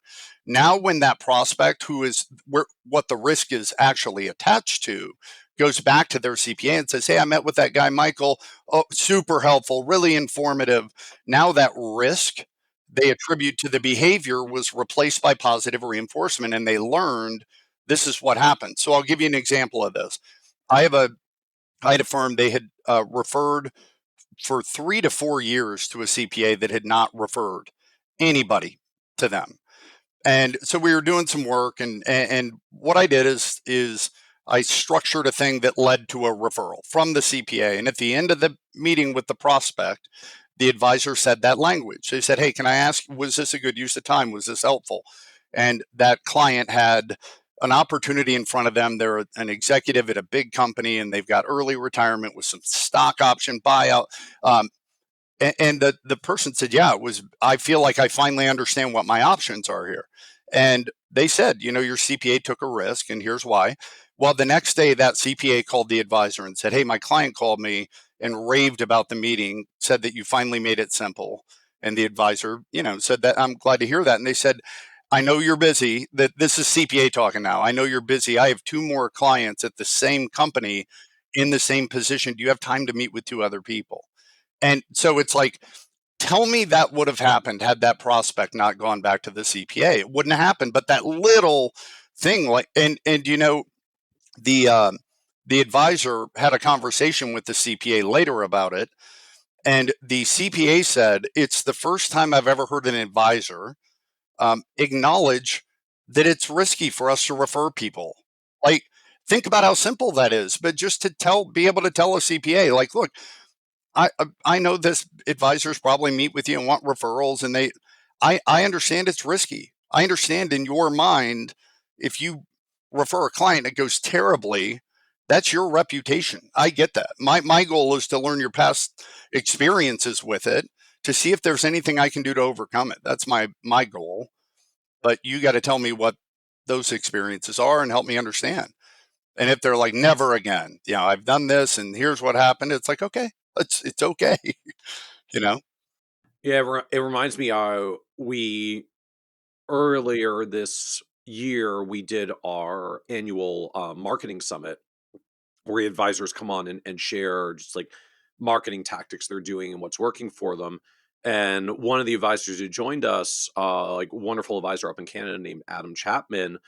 now when that prospect what the risk is actually attached to goes back to their CPA and says, hey, I met with that guy, Michael. Oh, super helpful, really informative. Now that risk they attribute to the behavior was replaced by positive reinforcement, and they learned this is what happened. So I'll give you an example of this. I had a firm, they had referred for 3 to 4 years to a CPA that had not referred anybody to them. And so we were doing some work, and what I did is I structured a thing that led to a referral from the CPA. And at the end of the meeting with the prospect, the advisor said that language. They said, hey, can I ask, was this a good use of time? Was this helpful? And that client had an opportunity in front of them. They're an executive at a big company and they've got early retirement with some stock option buyout. And the person said, yeah, I feel like I finally understand what my options are here. And they said, your CPA took a risk and here's why. Well, the next day that CPA called the advisor and said, hey, my client called me and raved about the meeting, said that you finally made it simple. And the advisor, said that I'm glad to hear that. And they said, I know you're busy. That this is CPA talking now. I know you're busy. I have 2 more clients at the same company in the same position. Do you have time to meet with 2 other people? And so it's like, tell me that would have happened had that prospect not gone back to the CPA. It wouldn't have happened. But that little thing, like, and the advisor had a conversation with the CPA later about it, and the CPA said it's the first time I've ever heard an advisor acknowledge that it's risky for us to refer people. Like, think about how simple that is. But just to be able to tell a CPA, like, look, I know this advisors probably meet with you and want referrals, and I understand it's risky. I understand in your mind, if you refer a client, it goes terribly. That's your reputation. I get that. My goal is to learn your past experiences with it to see if there's anything I can do to overcome it. That's my goal. But you got to tell me what those experiences are and help me understand. And if they're like, never again, I've done this and here's what happened, it's like, okay, it's okay. Yeah, it reminds me we earlier this year we did our annual marketing summit where advisors come on and share just like marketing tactics they're doing and what's working for them. And one of the advisors who joined us, like wonderful advisor up in Canada named Adam Chapman,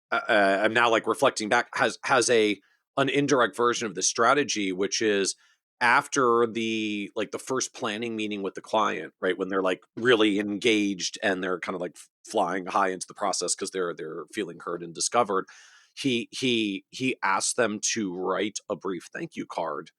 I'm now like reflecting back, has an indirect version of the strategy, which is after the first planning meeting with the client, right, when they're like really engaged and they're kind of like flying high into the process because they're feeling heard and discovered. He asked them to write a brief thank you card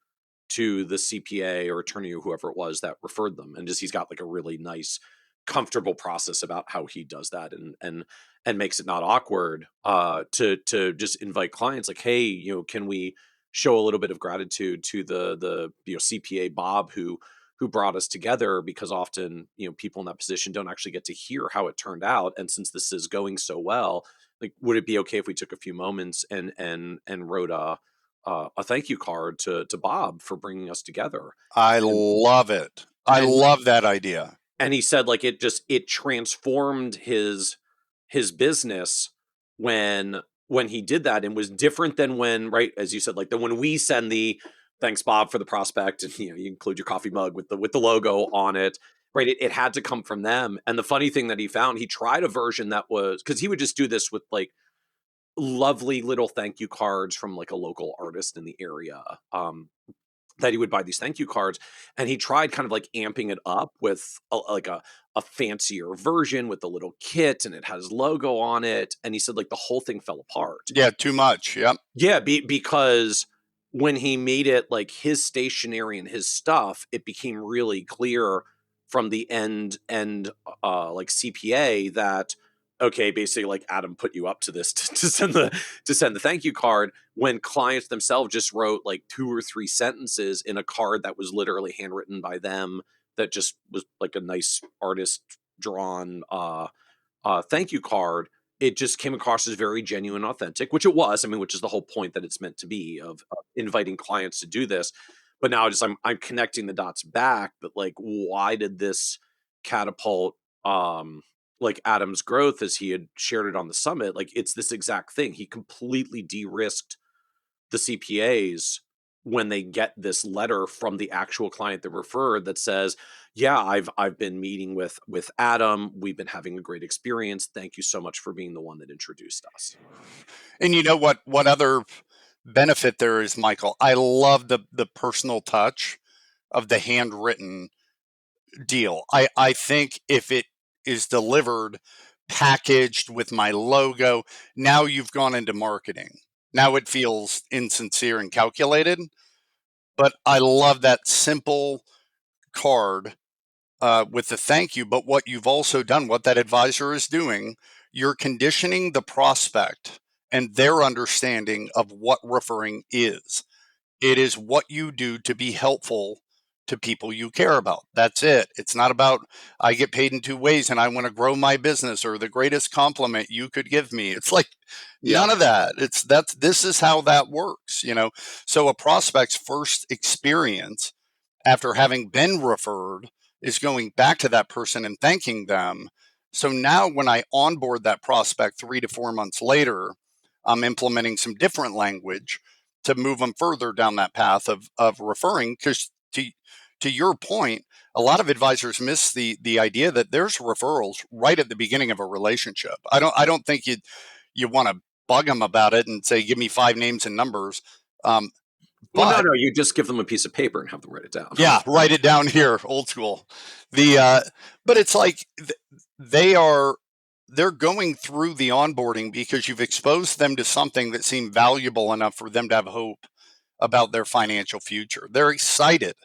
to the CPA or attorney or whoever it was that referred them, and just he's got like a really nice comfortable process about how he does that and makes it not awkward to just invite clients like, hey, can we show a little bit of gratitude to the CPA Bob who brought us together, because often people in that position don't actually get to hear how it turned out, and since this is going so well, like, would it be okay if we took a few moments and wrote a thank you card to Bob for bringing us together. I love it. I love that idea. And he said like it transformed his business when he did that, and was different than when, right, as you said, like when we send the thanks Bob for the prospect, and you include your coffee mug with the logo on it, right? It had to come from them. And the funny thing that he found, he tried a version that was, because he would just do this with like lovely little thank you cards from like a local artist in the area, that he would buy these thank you cards, and he tried kind of like amping it up with a fancier version with a little kit, and it had his logo on it, and he said like the whole thing fell apart. Yeah, too much. Yep. Yeah, because when he made it like his stationery and his stuff, it became really clear from the end like CPA that, okay, basically like Adam put you up to this to send the thank you card, when clients themselves just wrote like 2 or 3 sentences in a card that was literally handwritten by them, that just was like a nice artist drawn thank you card. It just came across as very genuine, authentic, which it was. I mean, which is the whole point that it's meant to be, of inviting clients to do this. But now I'm connecting the dots back. But like, why did this catapult like Adam's growth, as he had shared it on the summit? Like, it's this exact thing. He completely de-risked the CPAs when they get this letter from the actual client that referred that says, yeah, I've been meeting with Adam. We've been having a great experience. Thank you so much for being the one that introduced us. And you know what other benefit there is, Michael? I love the personal touch of the handwritten deal. I think if it is delivered packaged with my logo, now you've gone into marketing. Now it feels insincere and calculated. But I love that simple card with the thank you, but what you've also done, what that advisor is doing, you're conditioning the prospect and their understanding of what referring is. It is what you do to be helpful to people you care about. That's it. It's not about I get paid in two ways and I want to grow my business or the greatest compliment you could give me. It's like none of that. This is how that works, you know. So a prospect's first experience after having been referred is going back to that person and thanking them. So now when I onboard that prospect 3 to 4 months later, I'm implementing some different language to move them further down that path of referring. Because to your point, a lot of advisors miss the idea that there's referrals right at the beginning of a relationship. I don't think you want to bug them about it and say, give me 5 names and numbers. Well, But no, you just give them a piece of paper and have them write it down. yeah, write it down here, old school. But it's like they're going through the onboarding because you've exposed them to something that seemed valuable enough for them to have hope about their financial future. They're excited.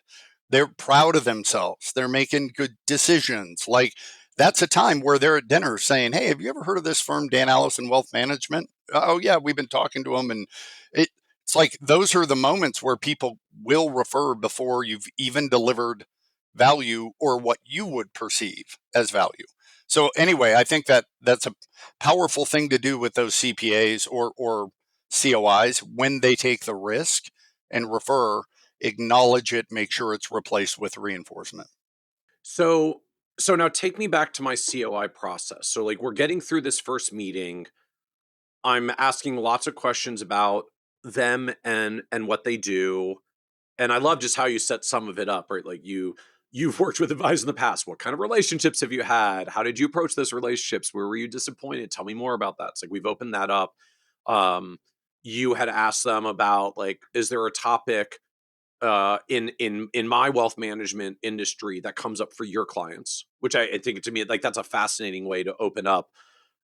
They're proud of themselves. They're making good decisions. Like that's a time where they're at dinner saying, "Hey, have you ever heard of this firm, Dan Allison Wealth Management?" Oh yeah, we've been talking to them, and it's like those are the moments where people will refer before you've even delivered value or what you would perceive as value. So anyway, I think that that's a powerful thing to do with those CPAs or COIs when they take the risk and refer, acknowledge it, make sure it's replaced with reinforcement. So so now take me back to my COI process. So like we're getting through this first meeting. I'm asking lots of questions about them and what they do. And I love just how you set some of it up, right? Like you've worked with advisors in the past. What kind of relationships have you had? How did you approach those relationships? Where were you disappointed? Tell me more about that. It's like we've opened that up. Um, you had asked them about like, is there a topic in my wealth management industry that comes up for your clients? Which I think to me like that's a fascinating way to open up.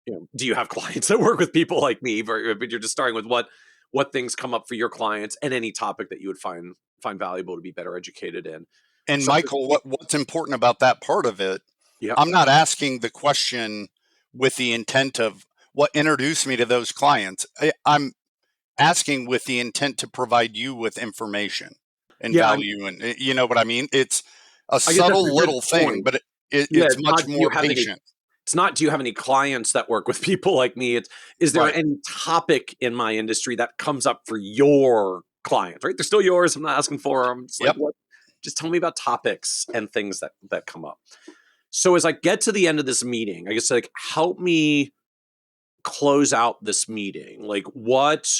You know, do you have clients that work with people like me? But you're just starting with what things come up for your clients and any topic that you would find valuable to be better educated in. And So Michael, what's important about that part of it, yeah, I'm not asking the question with the intent of what introduced me to those clients. I'm asking with the intent to provide you with information and yeah. value. And you know what I mean? It's a I guess that's a subtle good little thing, point. but Yeah, it's much more patient. it's not do you have any clients that work with people like me? It's is there Right. any topic in my industry that comes up for your clients? Right, they're still yours. I'm not asking for them. It's like Yep. what? Just tell me about topics and things that come up. So as I get to the end of this meeting, I guess like help me close out this meeting. Like what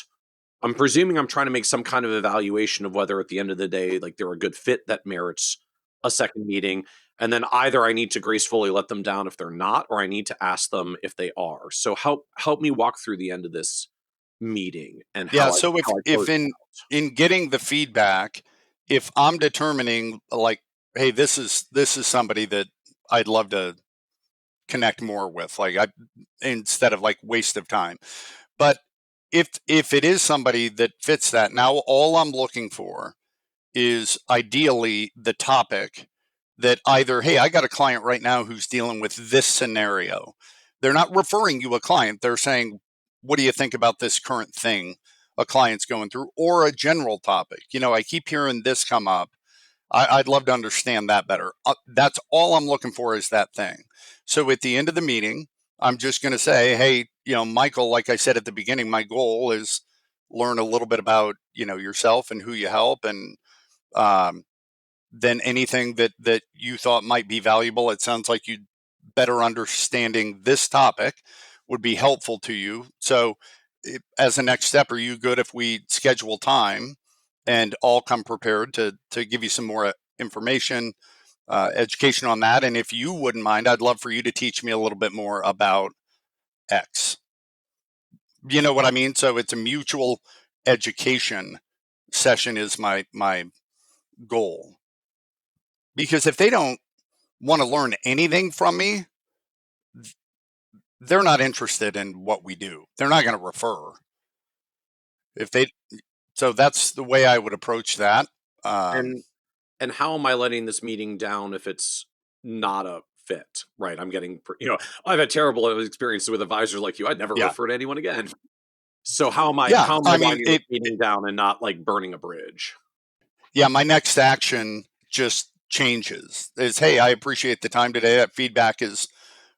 I'm presuming I'm trying to make some kind of evaluation of whether at the end of the day, like they're a good fit that merits a second meeting. And then either I need to gracefully let them down if they're not, or I need to ask them if they are. So help me walk through the end of this meeting and Yeah. how So how I if close it in getting the feedback, if I'm determining like, hey, this is somebody that I'd love to connect more with, like I instead of like waste of time. But if it is somebody that fits that, now all I'm looking for is ideally the topic that either, hey, I got a client right now who's dealing with this scenario. They're not referring you a client. They're saying, what do you think about this current thing a client's going through or a general topic? You know, I keep hearing this come up. I'd love to understand that better. That's all I'm looking for is that thing. So at the end of the meeting, I'm just going to say, hey, you know, Michael, like I said at the beginning, my goal is learn a little bit about, you know, yourself and who you help. And um, then anything that you thought might be valuable, it sounds like you better understanding this topic would be helpful to you. So as a next step, are you good if we schedule time and all come prepared to give you some more information, education on that? And if you wouldn't mind, I'd love for you to teach me a little bit more about X. You know what I mean? So it's a mutual education session is my goal. Because if they don't want to learn anything from me, they're not interested in what we do. They're not going to refer. If they So that's the way I would approach that. Um, and how am I letting this meeting down if it's not a fit, right? I'm getting, I've had terrible experiences with advisors like you. I'd never Yeah. refer to anyone again. So how am I Yeah. I mean, winding this meeting down and not like burning a bridge? yeah, my next action just changes. Is, hey, I appreciate the time today. That feedback is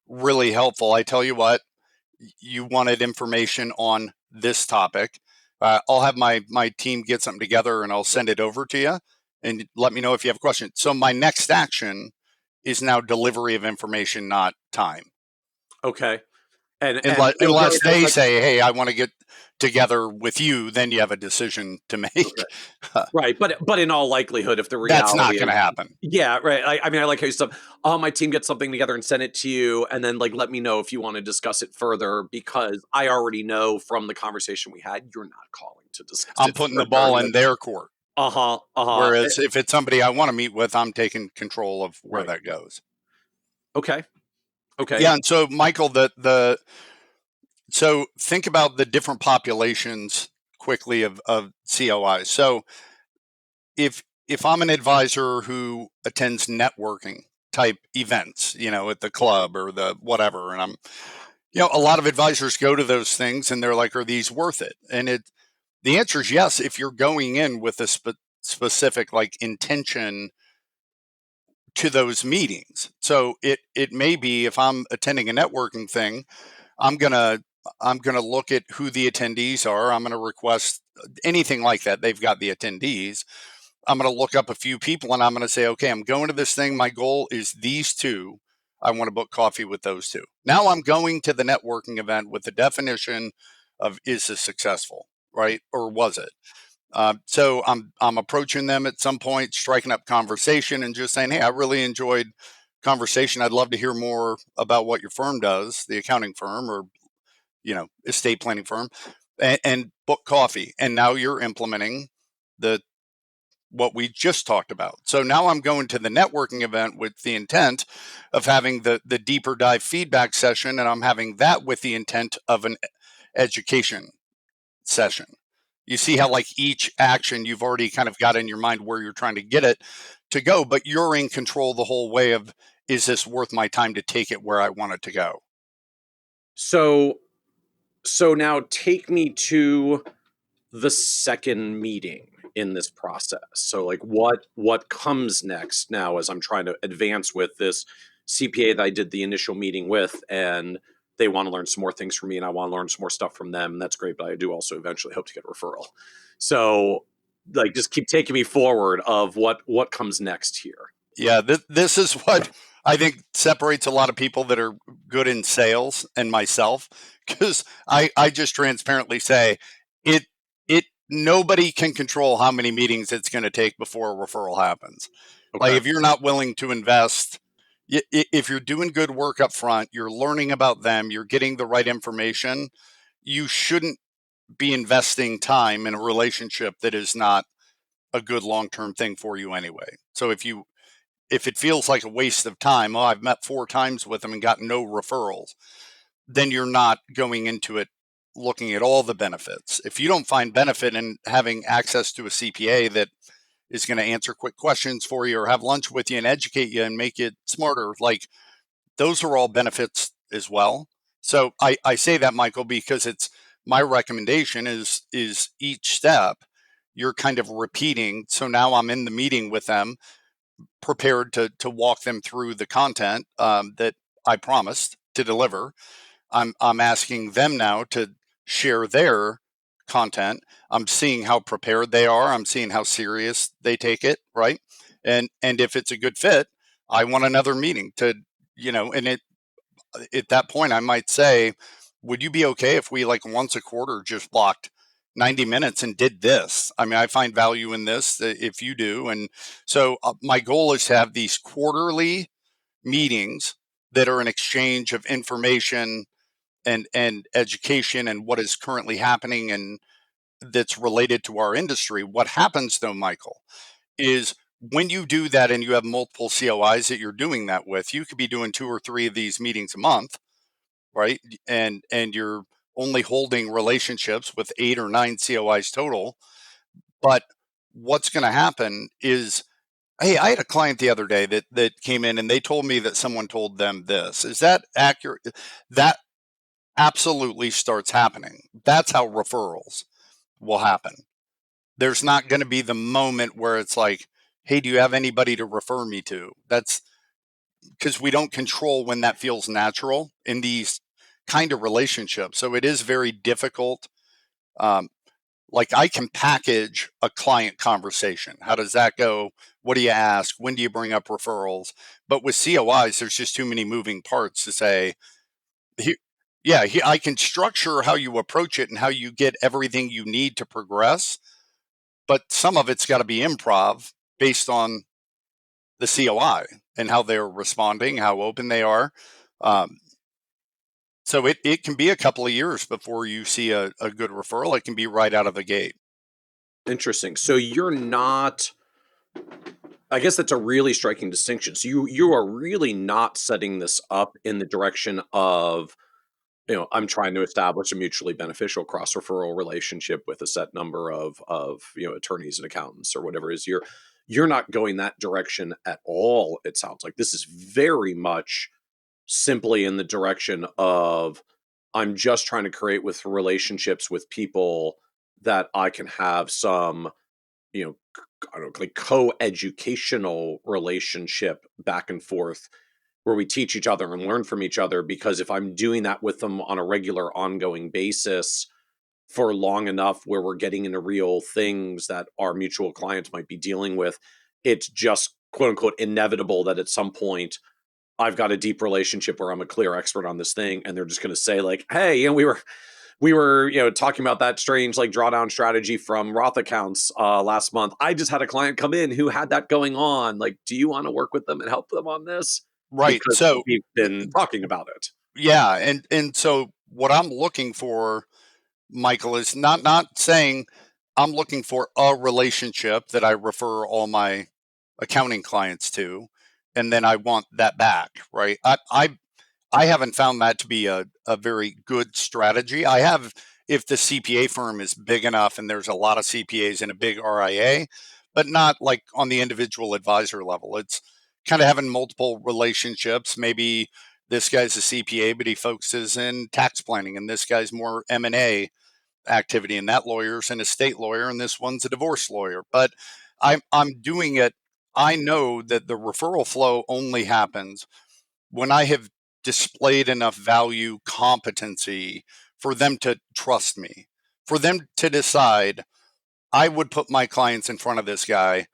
really helpful. I tell you what, you wanted information on this topic. I'll have my team get something together and I'll send it over to you and let me know if you have questions. So my next action is now delivery of information, not time. Okay. And Unless they say, hey, I want to get together with you, then you have a decision to make. Okay. Right. But in all likelihood, if the That's not reality going to is, happen. yeah, right. I mean, I like how you said, my team gets something together and send it to you, and then like let me know if you want to discuss it further, because I already know from the conversation we had, you're not calling to discuss I'm it putting the further. ball in their court. Whereas if it's somebody I want to meet with, I'm taking control of where that goes. Okay. Yeah, and so Michael, so think about the different populations quickly of COIs. So if I'm an advisor who attends networking type events, at the club or the whatever, and I'm, a lot of advisors go to those things and they're like, are these worth it? And the answer is yes, if you're going in with a specific like intention to those meetings. So it may be, if I'm attending a networking thing, I'm gonna look at who the attendees are. I'm gonna request anything like that. They've got the attendees. I'm gonna look up a few people and I'm gonna say, okay, I'm going to this thing. My goal is these two. I want to book coffee with those two. Now I'm going to the networking event with the definition of, is this successful, right? Or was it? So I'm approaching them at some point, striking up conversation and just saying, hey, I really enjoyed conversation. I'd love to hear more about what your firm does, the accounting firm or, estate planning firm, and book coffee. And now you're implementing what we just talked about. So now I'm going to the networking event with the intent of having the deeper dive feedback session. And I'm having that with the intent of an education session. You see how like each action you've already kind of got in your mind where you're trying to get it to go, but you're in control the whole way of, is this worth my time to take it where I want it to go? So now take me to the second meeting in this process. So like what comes next now as I'm trying to advance with this CPA that I did the initial meeting with, and they want to learn some more things from me and I want to learn some more stuff from them. That's great, but I do also eventually hope to get a referral. So like just keep taking me forward of what comes next here. Yeah, this is what I think separates a lot of people that are good in sales and myself, because I just transparently say it nobody can control how many meetings it's going to take before a referral happens. Okay. Like if you're not willing to invest, if you're doing good work up front, you're learning about them, you're getting the right information, you shouldn't be investing time in a relationship that is not a good long-term thing for you anyway. So if it feels like a waste of time, I've met 4 times with them and got no referrals, then you're not going into it looking at all the benefits. If you don't find benefit in having access to a CPA that is going to answer quick questions for you or have lunch with you and educate you and make you smarter, like those are all benefits as well. So I say that, Michael, because it's my recommendation is each step you're kind of repeating. So now I'm in the meeting with them, prepared to walk them through the content that I promised to deliver. I'm asking them now to share their content. I'm seeing how prepared they are. I'm seeing how serious they take it, right? And if it's a good fit, I want another meeting to, and at that point I might say, would you be okay if we like once a quarter just blocked 90 minutes and did this? I mean, I find value in this if you do. And so my goal is to have these quarterly meetings that are an exchange of information and education and what is currently happening and that's related to our industry. What happens though, Michael, is when you do that and you have multiple COIs that you're doing that with, you could be doing 2 or 3 of these meetings a month, right? And you're only holding relationships with 8 or 9 COIs total. But what's going to happen is Hey, I had a client the other day that came in and they told me that someone told them this. Is that accurate? That absolutely starts happening. That's how referrals will happen. There's not going to be the moment where it's like, hey, do you have anybody to refer me to? That's because we don't control when that feels natural in these kind of relationships. So it is very difficult. Um, like I can package a client conversation. How does that go? What do you ask? When do you bring up referrals? But with COIs, there's just too many moving parts to say, yeah, I can structure how you approach it and how you get everything you need to progress. But some of it's got to be improv based on the COI and how they're responding, how open they are. Um, so it can be a couple of years before you see a good referral. It can be right out of the gate. Interesting. So you're not, I guess that's a really striking distinction. So you are really not setting this up in the direction of, I'm trying to establish a mutually beneficial cross referral relationship with a set number of attorneys and accountants or whatever it is. You're not going that direction at all. It sounds like this is very much simply in the direction of, I'm just trying to create with relationships with people that I can have some, I don't know, like co-educational relationship back and forth where we teach each other and learn from each other. Because if I'm doing that with them on a regular ongoing basis for long enough where we're getting into real things that our mutual clients might be dealing with, it's just quote unquote inevitable that at some point I've got a deep relationship where I'm a clear expert on this thing, and they're just going to say like, "Hey, we were talking about that strange like drawdown strategy from Roth accounts last month. I just had a client come in who had that going on. Like, do you want to work with them and help them on this? Right. Because So we've been talking about it." yeah, and so what I'm looking for, Michael, is not saying I'm looking for a relationship that I refer all my accounting clients to, and then I want that back, right? I haven't found that to be a very good strategy. I have if the CPA firm is big enough and there's a lot of CPAs in a big RIA, but not like on the individual advisor level. It's kind of having multiple relationships. Maybe this guy's a CPA, but he focuses in tax planning, and this guy's more M&A activity, and that lawyer's an estate lawyer, and this one's a divorce lawyer. But I'm doing it. I know that the referral flow only happens when I have displayed enough value, competency for them to trust me, for them to decide I would put my clients in front of this guy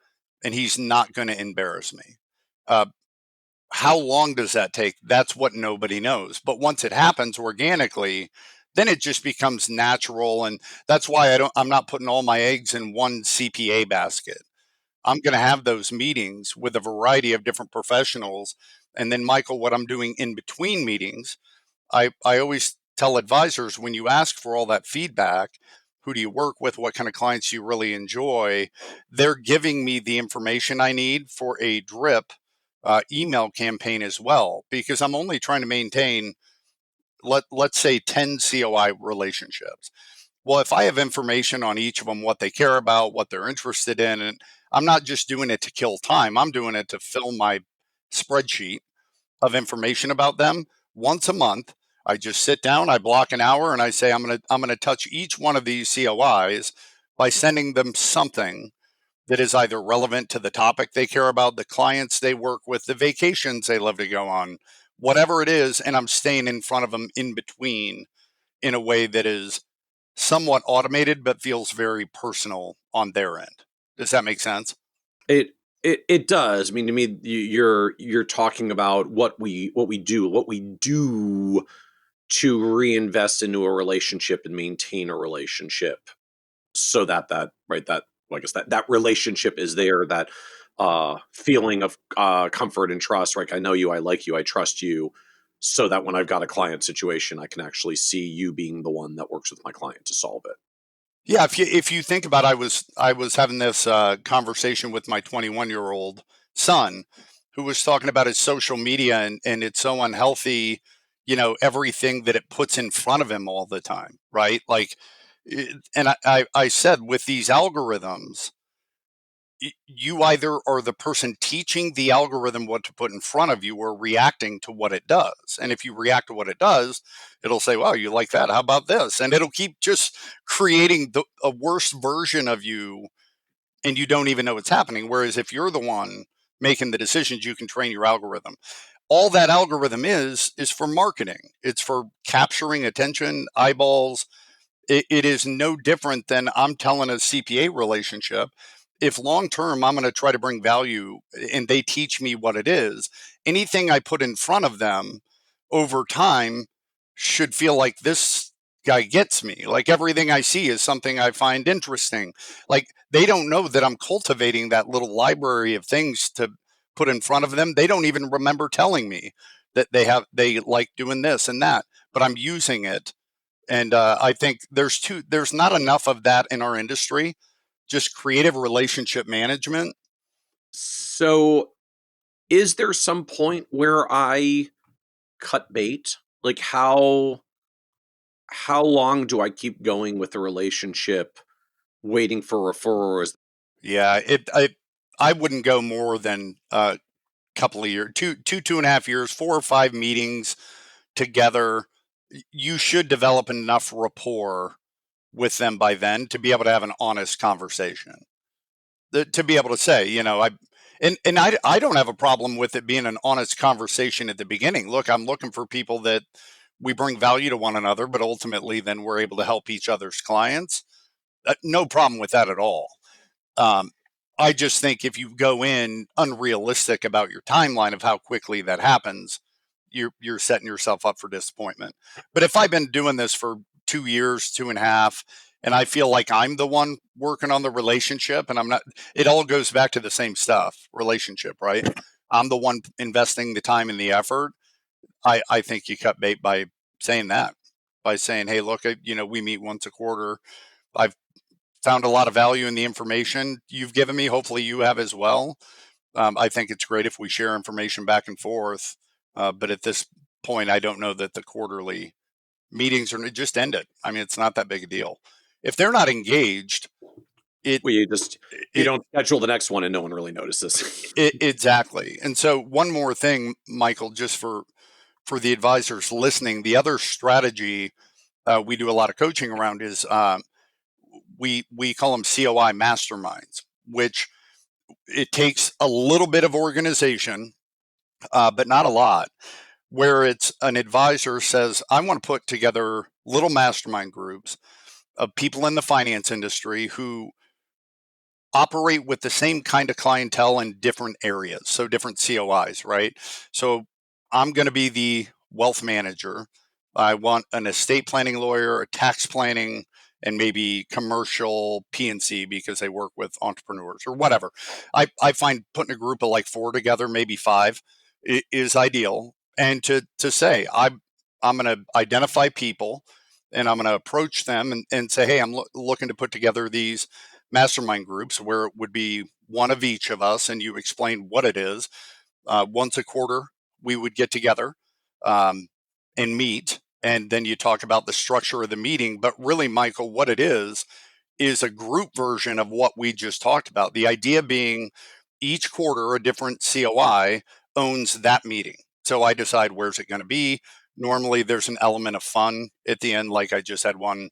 and he's not going to embarrass me. Uh, how long does that take? That's what nobody knows. But once it happens organically, then it just becomes natural. And that's why I'm not putting all my eggs in one CPA basket. I'm going to have those meetings with a variety of different professionals. And then, Michael, what I'm doing in between meetings, I always tell advisors when you ask for all that feedback, who do you work with? What kind of clients you really enjoy? They're giving me the information I need for a drip email campaign as well, because I'm only trying to maintain, let's say, 10 COI relationships. Well, if I have information on each of them, what they care about, what they're interested in, and I'm not just doing it to kill time, I'm doing it to fill my spreadsheet of information about them once a month. I just sit down, I block an hour, and I say I'm gonna touch each one of these COIs by sending them something that is either relevant to the topic they care about, the clients they work with, the vacations they love to go on, whatever it is, and I'm staying in front of them in between in a way that is somewhat automated but feels very personal on their end. Does that make sense? It does. I mean, to me, you're talking about what we do to reinvest into a relationship and maintain a relationship, so that right that I guess that relationship is there, that feeling of comfort and trust. Like, I know you, I like you, I trust you, so that when I've got a client situation, I can actually see you being the one that works with my client to solve it. Yeah, if you think about, I was having this conversation with my 21-year-old son, who was talking about his social media and it's so unhealthy, everything that it puts in front of him all the time, right? Like, and I said with these algorithms, you either are the person teaching the algorithm what to put in front of you or reacting to what it does. And if you react to what it does, it'll say, wow, you like that? How about this? And it'll keep just creating a worse version of you, and you don't even know what's happening. Whereas if you're the one making the decisions, you can train your algorithm. All that algorithm is for marketing. It's for capturing attention, eyeballs. It is no different than I'm telling a CPA relationship. If long term I'm going to try to bring value and they teach me what it is, anything I put in front of them over time should feel like this guy gets me. Like everything I see is something I find interesting. Like they don't know that I'm cultivating that little library of things to put in front of them. They don't even remember telling me that they like doing this and that, but I'm using it. And I think there's not enough of that in our industry, just creative relationship management. So, is there some point where I cut bait? Like how long do I keep going with the relationship, waiting for referrals? Yeah, I wouldn't go more than a couple of years, 2.5 years, 4 or 5 meetings together. You should develop enough rapport with them by then to be able to have an honest conversation. To be able to say, I don't have a problem with it being an honest conversation at the beginning. Look, I'm looking for people that we bring value to one another, but ultimately then we're able to help each other's clients. No problem with that at all. Um, I just think if you go in unrealistic about your timeline of how quickly that happens, you're setting yourself up for disappointment. But if I've been doing this for 2 years, 2.5, and I feel like I'm the one working on the relationship and I'm not, it all goes back to the same stuff, relationship, right? I'm the one investing the time and the effort. I think you cut bait by saying that, by saying, hey, look, we meet once a quarter. I've found a lot of value in the information you've given me. Hopefully you have as well. I think it's great if we share information back and forth. But at this point, I don't know that the quarterly meetings are just end it. I mean, it's not that big a deal. If they're not engaged, Well, you don't schedule the next one and no one really notices. exactly. And so one more thing, Michael, just for the advisors listening, the other strategy we do a lot of coaching around is we call them COI masterminds, which it takes a little bit of organization, but not a lot, where it's an advisor says, I want to put together little mastermind groups of people in the finance industry who operate with the same kind of clientele in different areas. So different COIs, right? So I'm going to be the wealth manager. I want an estate planning lawyer, a tax planning, and maybe commercial P&C because they work with entrepreneurs or whatever. I find putting a group of like 4 together, maybe 5, is ideal. And to say, I'm going to identify people and I'm going to approach them and say, hey, I'm looking to put together these mastermind groups where it would be one of each of us and you explain what it is. Once a quarter, we would get together and meet. And then you talk about the structure of the meeting. But really, Michael, what it is a group version of what we just talked about. The idea being each quarter, a different COI owns that meeting. So I decide where's it going to be. Normally, there's an element of fun at the end, like I just had one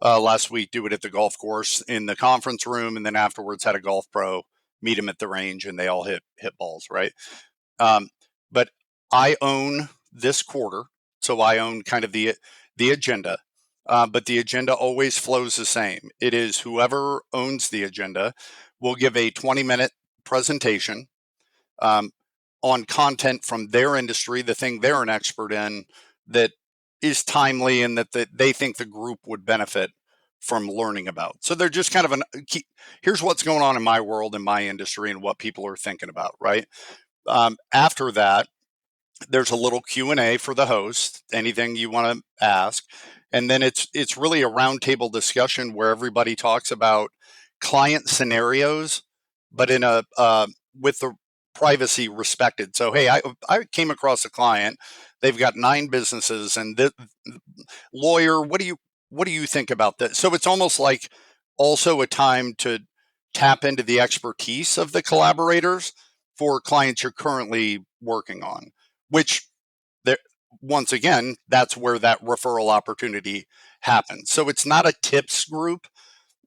last week, do it at the golf course in the conference room, and then afterwards had a golf pro meet them at the range, and they all hit balls, right? But I own this quarter, so I own kind of the agenda. But the agenda always flows the same. It is whoever owns the agenda will give a 20-minute presentation on content from their industry, the thing they're an expert in, that is timely and that they think the group would benefit from learning about. So they're just kind of here's what's going on in my world, in my industry, and what people are thinking about, right? After that, there's a little Q&A for the host, anything you want to ask. And then it's really a roundtable discussion where everybody talks about client scenarios, but in a with the privacy respected. So, hey, I came across a client. They've got 9 businesses, and the lawyer, what do you think about this? So it's almost like also a time to tap into the expertise of the collaborators for clients you're currently working on, which once again, that's where that referral opportunity happens. So it's not a tips group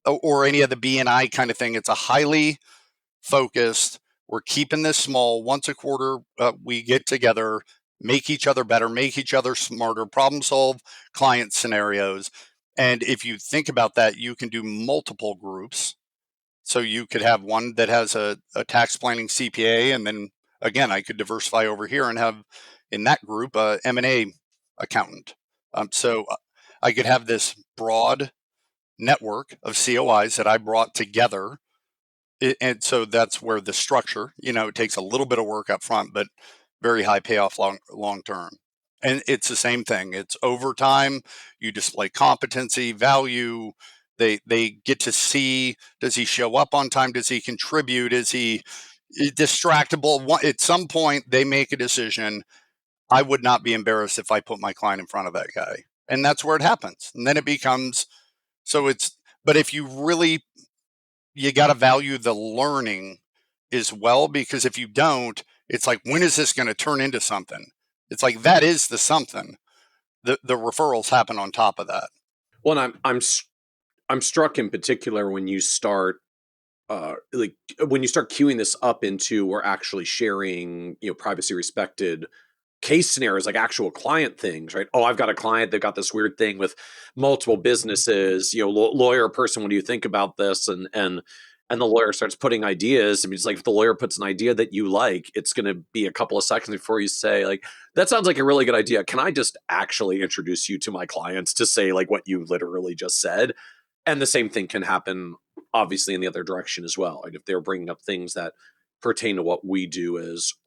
or any of the BNI kind of thing. It's a highly focused, we're keeping this small. Once a quarter, we get together, make each other better, make each other smarter, problem solve client scenarios. And if you think about that, you can do multiple groups. So you could have one that has a tax planning CPA, and then again, I could diversify over here and have in that group a M&A accountant. So I could have this broad network of COIs that I brought together. And so that's where the structure, it takes a little bit of work up front, but very high payoff long term. And it's the same thing. It's overtime. You display competency, value. They get to see, does he show up on time? Does he contribute? Is he distractible? At some point, they make a decision. I would not be embarrassed if I put my client in front of that guy. And that's where it happens. And then it becomes, but if you really, you got to value the learning as well, because if you don't, it's like, when is this going to turn into something? It's like, that is the something. The referrals happen on top of that. Well, and I'm struck in particular when you start when you start queuing this up into or actually sharing, privacy respected case scenarios, like actual client things, right? Oh, I've got a client that got this weird thing with multiple businesses, lawyer person, what do you think about this? And the lawyer starts putting ideas. I mean, it's like if the lawyer puts an idea that you like, it's going to be a couple of seconds before you say, like, that sounds like a really good idea. Can I just actually introduce you to my clients to say like what you literally just said? And the same thing can happen, obviously, in the other direction as well. Right? If they're bringing up things that pertain to what we do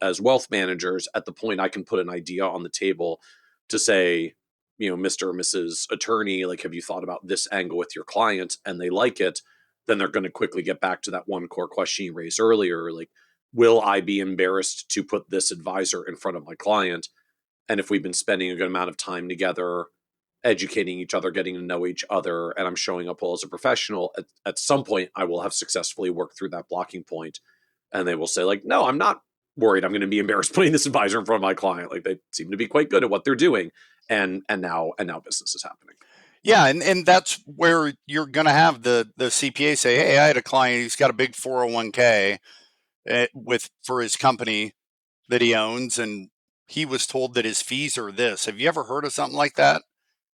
as wealth managers, at the point I can put an idea on the table to say, Mr. or Mrs. Attorney, like, have you thought about this angle with your client? And they like it, then they're going to quickly get back to that one core question you raised earlier. Like, will I be embarrassed to put this advisor in front of my client? And if we've been spending a good amount of time together, educating each other, getting to know each other, and I'm showing up well as a professional, at some point I will have successfully worked through that blocking point. And they will say, like, no, I'm not worried I'm going to be embarrassed putting this advisor in front of my client. Like, they seem to be quite good at what they're doing. And now business is happening. Yeah, and that's where you're going to have the CPA say, hey, I had a client, he's got a big 401k for his company that he owns, and he was told that his fees are this. Have you ever heard of something like that?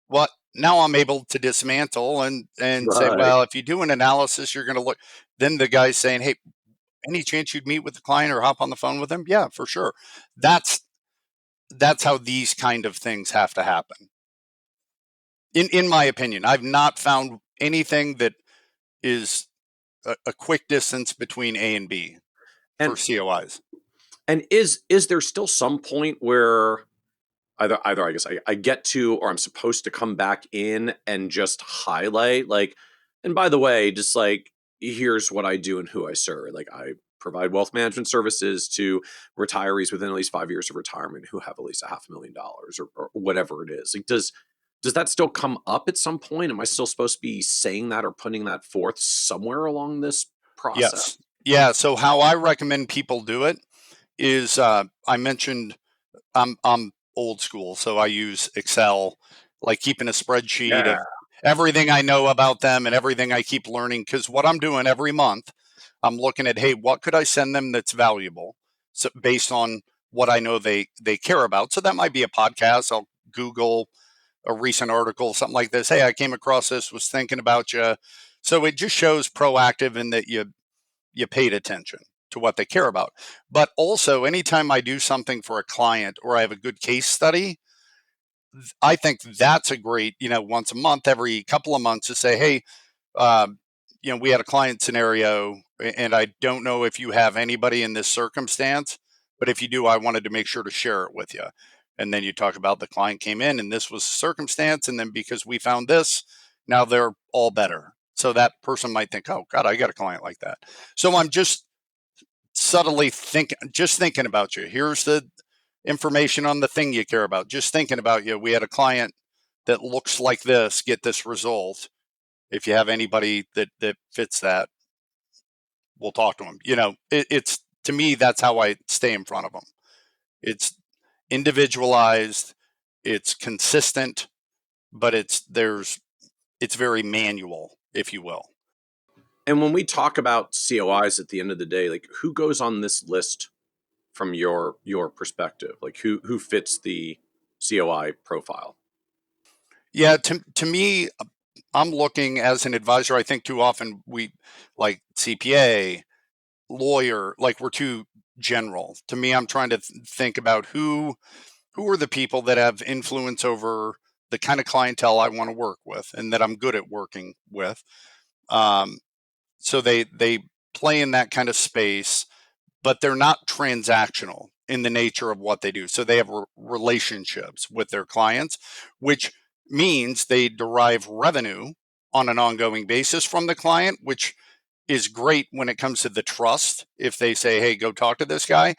Well, now I'm able to dismantle and say, Right. well, if you do an analysis, you're going to look. Then the guy's saying, hey, any chance you'd meet with the client or hop on the phone with him? Yeah, for sure. That's how these kind of things have to happen. In my opinion, I've not found anything that is a quick distance between A and B for COIs. And is there still some point where either I guess I get to, or I'm supposed to come back in and just highlight, like, and by the way, just like, here's what I do and who I serve. Like, I provide wealth management services to retirees within at least 5 years of retirement who have at least $500,000 or whatever it is. Like, does that still come up at some point? Am I still supposed to be saying that or putting that forth somewhere along this process? Yes. Yeah. So how I recommend people do it is, I mentioned I'm old school, so I use Excel, like keeping a spreadsheet of everything I know about them and everything I keep learning. Because what I'm doing every month, I'm looking at, hey, what could I send them that's valuable? So based on what I know they care about. So that might be a podcast. I'll Google a recent article, something like this. Hey, I came across this, was thinking about you. So it just shows proactive in that you paid attention to what they care about. But also, anytime I do something for a client or I have a good case study, I think that's a great, once a month, every couple of months, to say, hey, we had a client scenario, and I don't know if you have anybody in this circumstance, but if you do, I wanted to make sure to share it with you. And then you talk about the client came in and this was the circumstance. And then because we found this, now they're all better. So that person might think, oh God, I got a client like that. So I'm just subtly thinking about you. Here's the information on the thing you care about. Just thinking about you. We had a client that looks like this, get this result. If you have anybody that fits that. we'll talk to them. It's to me, that's how I stay in front of them. It's individualized, it's consistent, but it's very manual, if you will. And when we talk about COIs at the end of the day, like who goes on this list from your perspective? Like who fits the COI profile? Yeah, to me, I'm looking as an advisor. I think too often we like CPA, lawyer, like we're too general. To me, I'm trying to think about who are the people that have influence over the kind of clientele I want to work with and that I'm good at working with. So they play in that kind of space, but they're not transactional in the nature of what they do. So they have relationships with their clients, which means they derive revenue on an ongoing basis from the client, which is great when it comes to the trust. If they say, hey, go talk to this guy,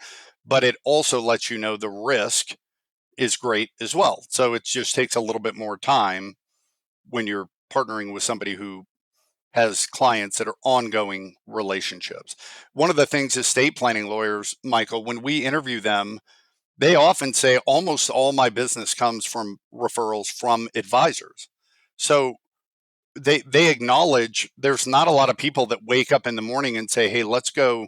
but it also lets you know the risk is great as well. So it just takes a little bit more time when you're partnering with somebody who has clients that are ongoing relationships. One of the things estate planning lawyers, Michael, when we interview them, they often say almost all my business comes from referrals from advisors. So they acknowledge there's not a lot of people that wake up in the morning and say, hey, let's go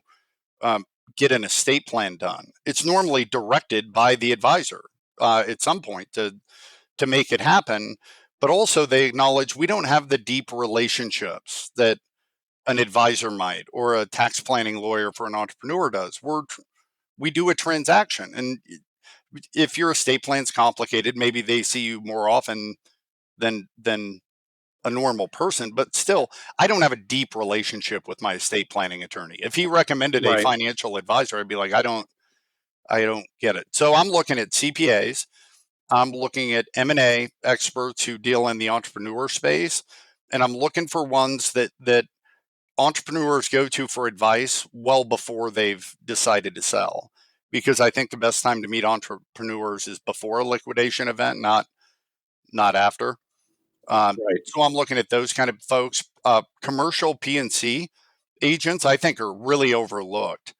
get an estate plan done. It's normally directed by the advisor at some point to make it happen. But also they acknowledge we don't have the deep relationships that an advisor might or a tax planning lawyer for an entrepreneur does. We do a transaction. And if your estate plan's complicated, maybe they see you more often than a normal person, but still, I don't have a deep relationship with my estate planning attorney. If he recommended a financial advisor, I'd be like, I don't get it. So I'm looking at CPAs. I'm looking at M&A experts who deal in the entrepreneur space, and I'm looking for ones that entrepreneurs go to for advice well before they've decided to sell. Because I think the best time to meet entrepreneurs is before a liquidation event, not after. So I'm looking at those kind of folks. Commercial P&C agents, I think, are really overlooked.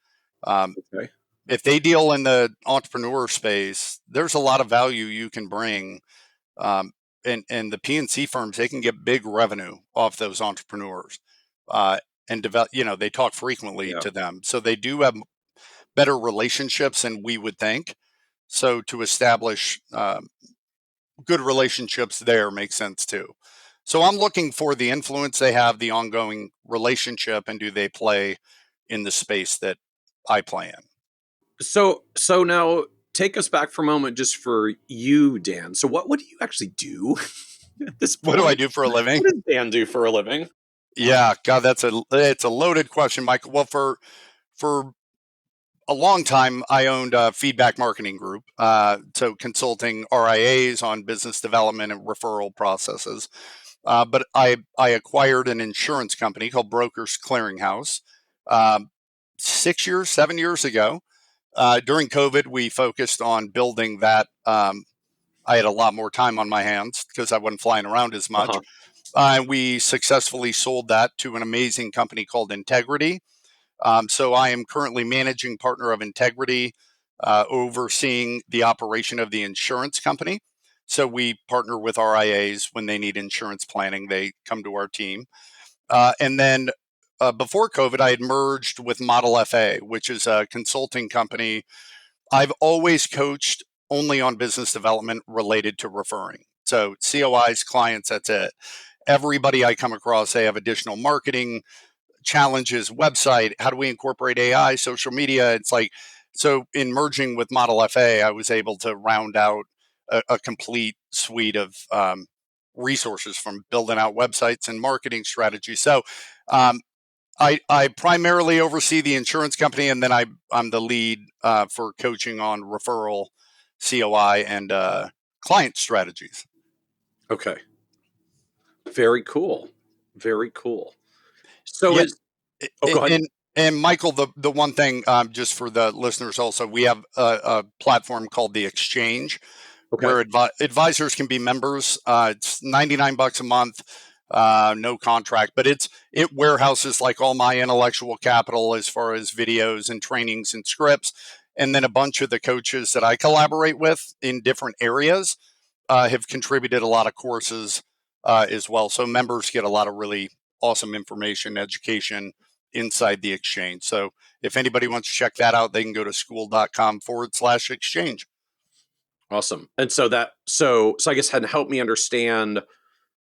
If they deal in the entrepreneur space, there's a lot of value you can bring. And the P&C firms, they can get big revenue off those entrepreneurs and develop. They talk frequently to them, so they do have better relationships than we would think. So to establish good relationships there makes sense too. So I'm looking for the influence they have, the ongoing relationship, and do they play in the space that I play in? So now take us back for a moment, just for you, Dan. So what do you actually do at this point? What do I do for a living? What does Dan do for a living? Yeah, God, it's a loaded question, Michael. Well, for a long time, I owned a feedback marketing group, so consulting RIAs on business development and referral processes. But I acquired an insurance company called Brokers Clearinghouse 7 years ago. During COVID, we focused on building that. I had a lot more time on my hands because I wasn't flying around as much. And we successfully sold that to an amazing company called Integrity. So I am currently managing partner of Integrity, overseeing the operation of the insurance company. So we partner with RIAs when they need insurance planning. They come to our team. And then before COVID, I had merged with Model FA, which is a consulting company. I've always coached only on business development related to referring. So COIs, clients, that's it. Everybody I come across, they have additional marketing challenges, website, how do we incorporate AI, social media? It's like, so in merging with Model FA, I was able to round out a complete suite of resources from building out websites and marketing strategies. So I primarily oversee the insurance company, and then I'm the lead for coaching on referral, COI, and client strategies. Okay. Very cool. Very cool. So yeah, go ahead. And Michael, the one thing, just for the listeners also, we have a platform called The Exchange, where advisors can be members. It's $99 a month. no contract, but it warehouses like all my intellectual capital as far as videos and trainings and scripts. And then a bunch of the coaches that I collaborate with in different areas have contributed a lot of courses as well. So members get a lot of really awesome information, education inside the exchange. So if anybody wants to check that out, they can go to school.com/exchange. Awesome. And so I guess had helped me understand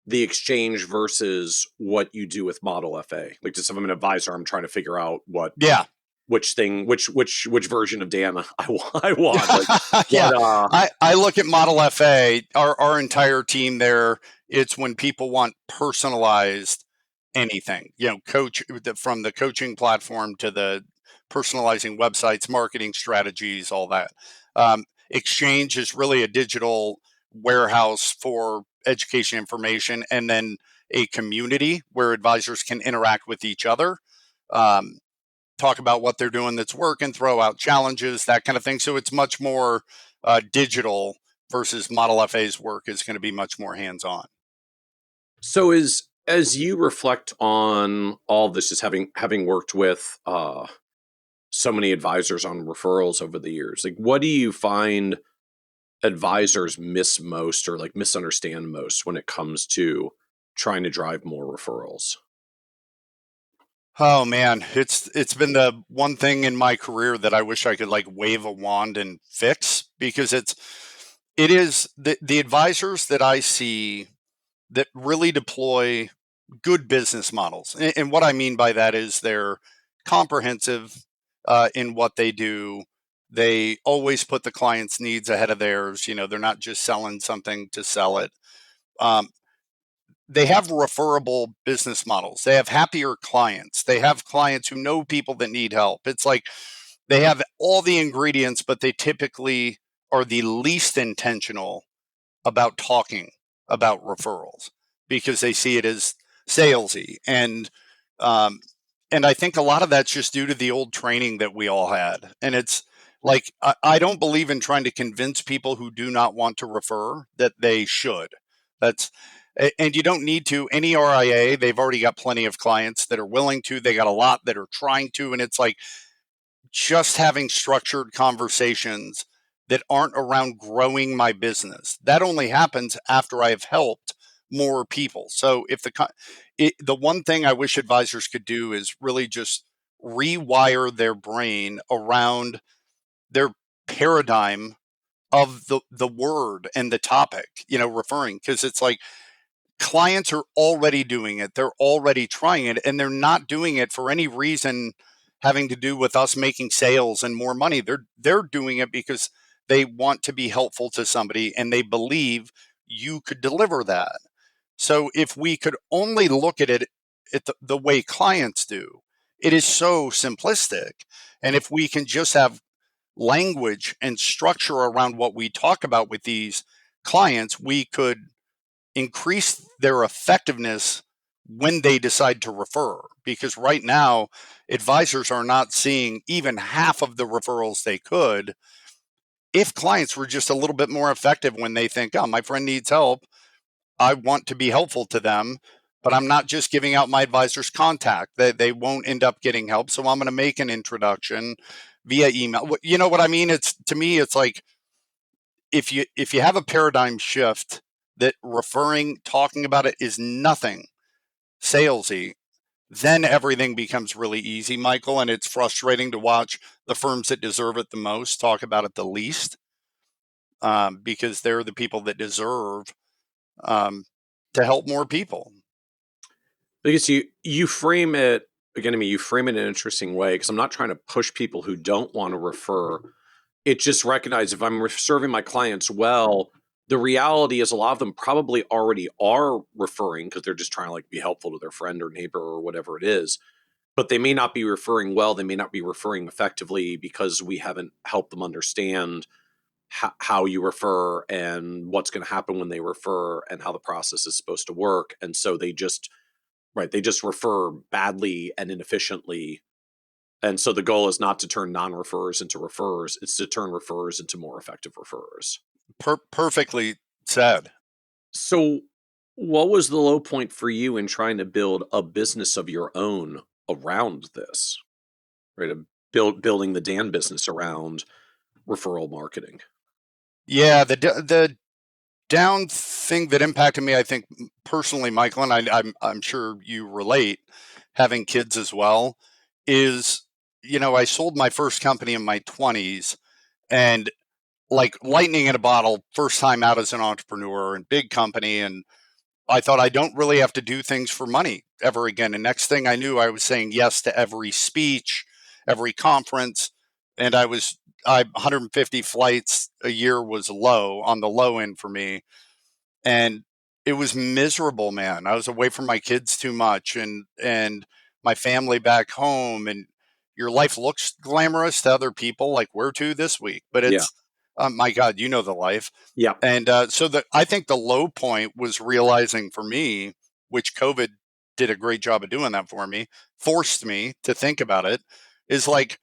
the exchange versus what you do with Model FA. Like, just if I'm an advisor, I'm trying to figure out which version of Dan I want. Like, yeah, I look at Model FA, our entire team there. It's when people want personalized anything, coach from the coaching platform to the personalizing websites, marketing strategies, all that. Exchange is really a digital warehouse for education information, and then a community where advisors can interact with each other, talk about what they're doing that's working, throw out challenges, that kind of thing. So it's much more digital versus Model FA's work is going to be much more hands-on. So as you reflect on all this, just having worked with so many advisors on referrals over the years, like, what do you find advisors miss most or like misunderstand most when it comes to trying to drive more referrals? Oh man, it's been the one thing in my career that I wish I could like wave a wand and fix, because it is the advisors that I see that really deploy good business models. And what I mean by that is they're comprehensive in what they do. They always put the client's needs ahead of theirs. They're not just selling something to sell it. They have referable business models. They have happier clients. They have clients who know people that need help. It's like they have all the ingredients, but they typically are the least intentional about talking about referrals because they see it as salesy. And I think a lot of that's just due to the old training that we all had. And it's like, I don't believe in trying to convince people who do not want to refer that they should. And you don't need to. Any RIA, they've already got plenty of clients that are willing to. They got a lot that are trying to. And it's like just having structured conversations that aren't around growing my business. That only happens after I've helped more people. So if the one thing I wish advisors could do is really just rewire their brain around their paradigm of the word and the topic, referring, because it's like clients are already doing it. They're already trying it, and they're not doing it for any reason having to do with us making sales and more money. They're doing it because they want to be helpful to somebody and they believe you could deliver that. So if we could only look at it the way clients do, it is so simplistic. And if we can just have language and structure around what we talk about with these clients, we could increase their effectiveness when they decide to refer. Because right now, advisors are not seeing even half of the referrals they could if clients were just a little bit more effective when they think, oh, my friend needs help. I want to be helpful to them, but I'm not just giving out my advisor's contact. They won't end up getting help. So I'm going to make an introduction via email. You know what I mean? To me, it's like if you have a paradigm shift that referring, talking about it is nothing salesy, then everything becomes really easy, Michael. And it's frustrating to watch the firms that deserve it the most talk about it the least, because they're the people that deserve to help more people. Because you frame it again to me, you frame it in an interesting way, because I'm not trying to push people who don't want to refer. It just recognize if I'm serving my clients well, the reality is a lot of them probably already are referring because they're just trying to like be helpful to their friend or neighbor or whatever it is. But they may not be referring well. They may not be referring effectively because we haven't helped them understand how you refer and what's going to happen when they refer and how the process is supposed to work. And so they just refer badly and inefficiently. And so the goal is not to turn non-referrers into referrers. It's to turn referrers into more effective referrers. Perfectly said. So What was the low point for you in trying to build a business of your own around this, right? Building the Dan business around referral marketing. Yeah, the down thing that impacted me, I think personally, Michael, and I'm sure you relate, having kids as well, is I sold my first company in my 20s, and like lightning in a bottle, first time out as an entrepreneur and big company, and I thought I don't really have to do things for money ever again. And next thing I knew, I was saying yes to every speech, every conference, and I 150 flights a year was low on the low end for me, and it was miserable, man. I was away from my kids too much, and my family back home, and your life looks glamorous to other people, like where to this week, but Yeah. it's my God, you know the life. Yeah. And so I think the low point was realizing for me, which COVID did a great job of doing that for me, forced me to think about it, is like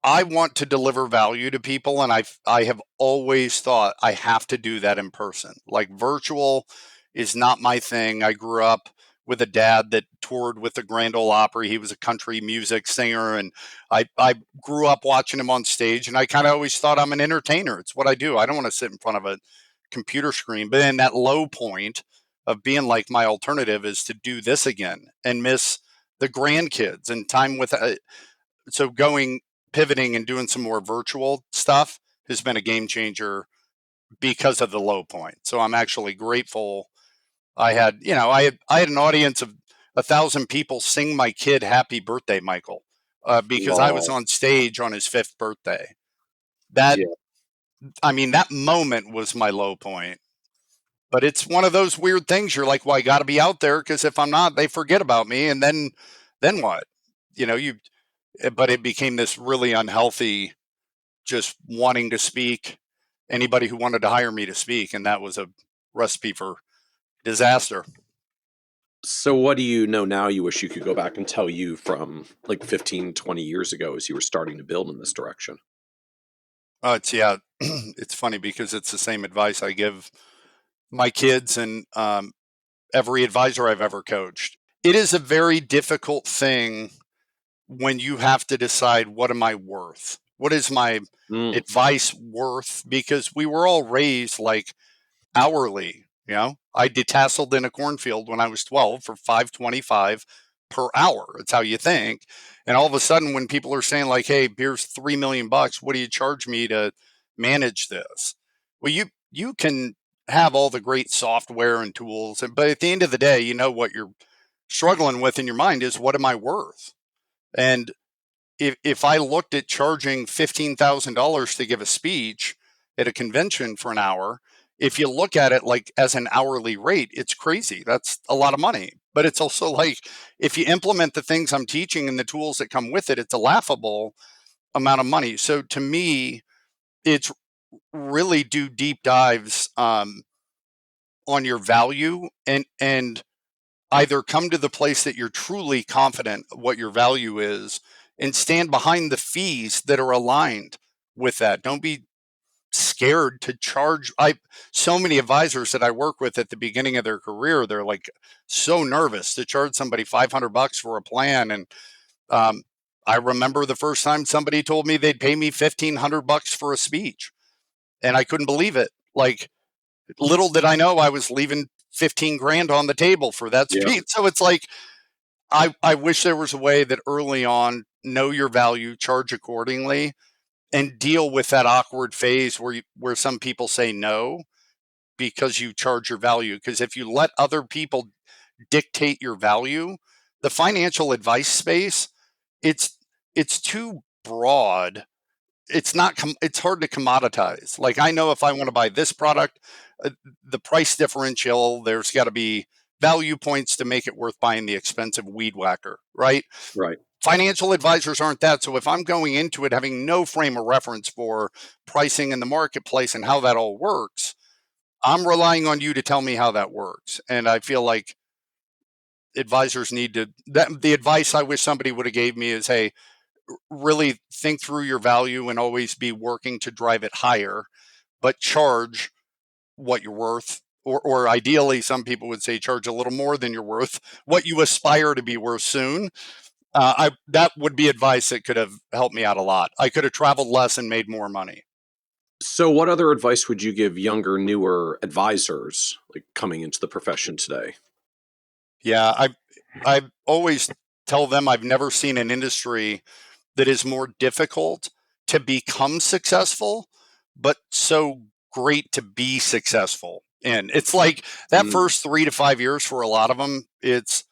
I want to deliver value to people, and I have always thought I have to do that in person. Like virtual is not my thing. I grew up with a dad that toured with the Grand Ole Opry. He was a country music singer, and I grew up watching him on stage, and I kind of always thought I'm an entertainer. It's what I do. I don't want to sit in front of a computer screen. But then that low point of being like my alternative is to do this again and miss the grandkids and time with so going pivoting and doing some more virtual stuff has been a game changer because of the low point. So I'm actually grateful. I had an audience of 1,000 people sing my kid happy birthday, Michael, because I was Wow. on stage on his 5th birthday. That Yeah. I mean, that moment was my low point. But it's one of those weird things. You're like, well, I got to be out there because if I'm not, they forget about me, and then what? You. But it became this really unhealthy, just wanting to speak, anybody who wanted to hire me to speak, and that was a recipe for disaster. So what do you know now you wish you could go back and tell you from like 15, 20 years ago as you were starting to build in this direction? It's yeah, it's funny because it's the same advice I give my kids and every advisor I've ever coached. It is a very difficult thing when you have to decide, what am I worth? What is my Mm, advice worth? Because we were all raised like hourly. I detasseled in a cornfield when I was 12 for 5.25 per hour. It's how you think. And all of a sudden, when people are saying like, "Hey, here's $3 million. What do you charge me to manage this?" Well, you can have all the great software and tools, but at the end of the day, what you're struggling with in your mind is, what am I worth? And if I looked at charging $15,000 to give a speech at a convention for an hour, if you look at it like as an hourly rate, it's crazy. That's a lot of money. But it's also like, if you implement the things I'm teaching and the tools that come with it, it's a laughable amount of money. So to me, it's really do deep dives on your value, and either come to the place that you're truly confident what your value is and stand behind the fees that are aligned with that. Don't be scared to charge. I So many advisors that I work with at the beginning of their career, they're like so nervous to charge somebody $500 for a plan. And um, I remember the first time somebody told me they'd pay me $1,500 for a speech, and I couldn't believe it. Like, little did I know I was leaving 15 grand on the table for that yeah. speech. So it's like, I wish there was a way that early on, know your value, charge accordingly, and deal with that awkward phase where some people say no because you charge your value. Because if you let other people dictate your value, the financial advice space, it's it's too broad. It's hard to commoditize. Like, I know if I want to buy this product, the price differential, there's got to be value points to make it worth buying the expensive weed whacker, right? Right. Financial advisors aren't that. So if I'm going into it having no frame of reference for pricing in the marketplace and how that all works, I'm relying on you to tell me how that works. And I feel like advisors need to, the advice I wish somebody would have gave me is, hey, really think through your value and always be working to drive it higher, but charge what you're worth or ideally, some people would say charge a little more than you're worth, what you aspire to be worth soon. That would be advice that could have helped me out a lot. I could have traveled less and made more money. So what other advice would you give younger, newer advisors like coming into the profession today? Yeah, I always tell them I've never seen an industry that is more difficult to become successful, but so great to be successful in. It's like that first 3 to 5 years for a lot of them, it's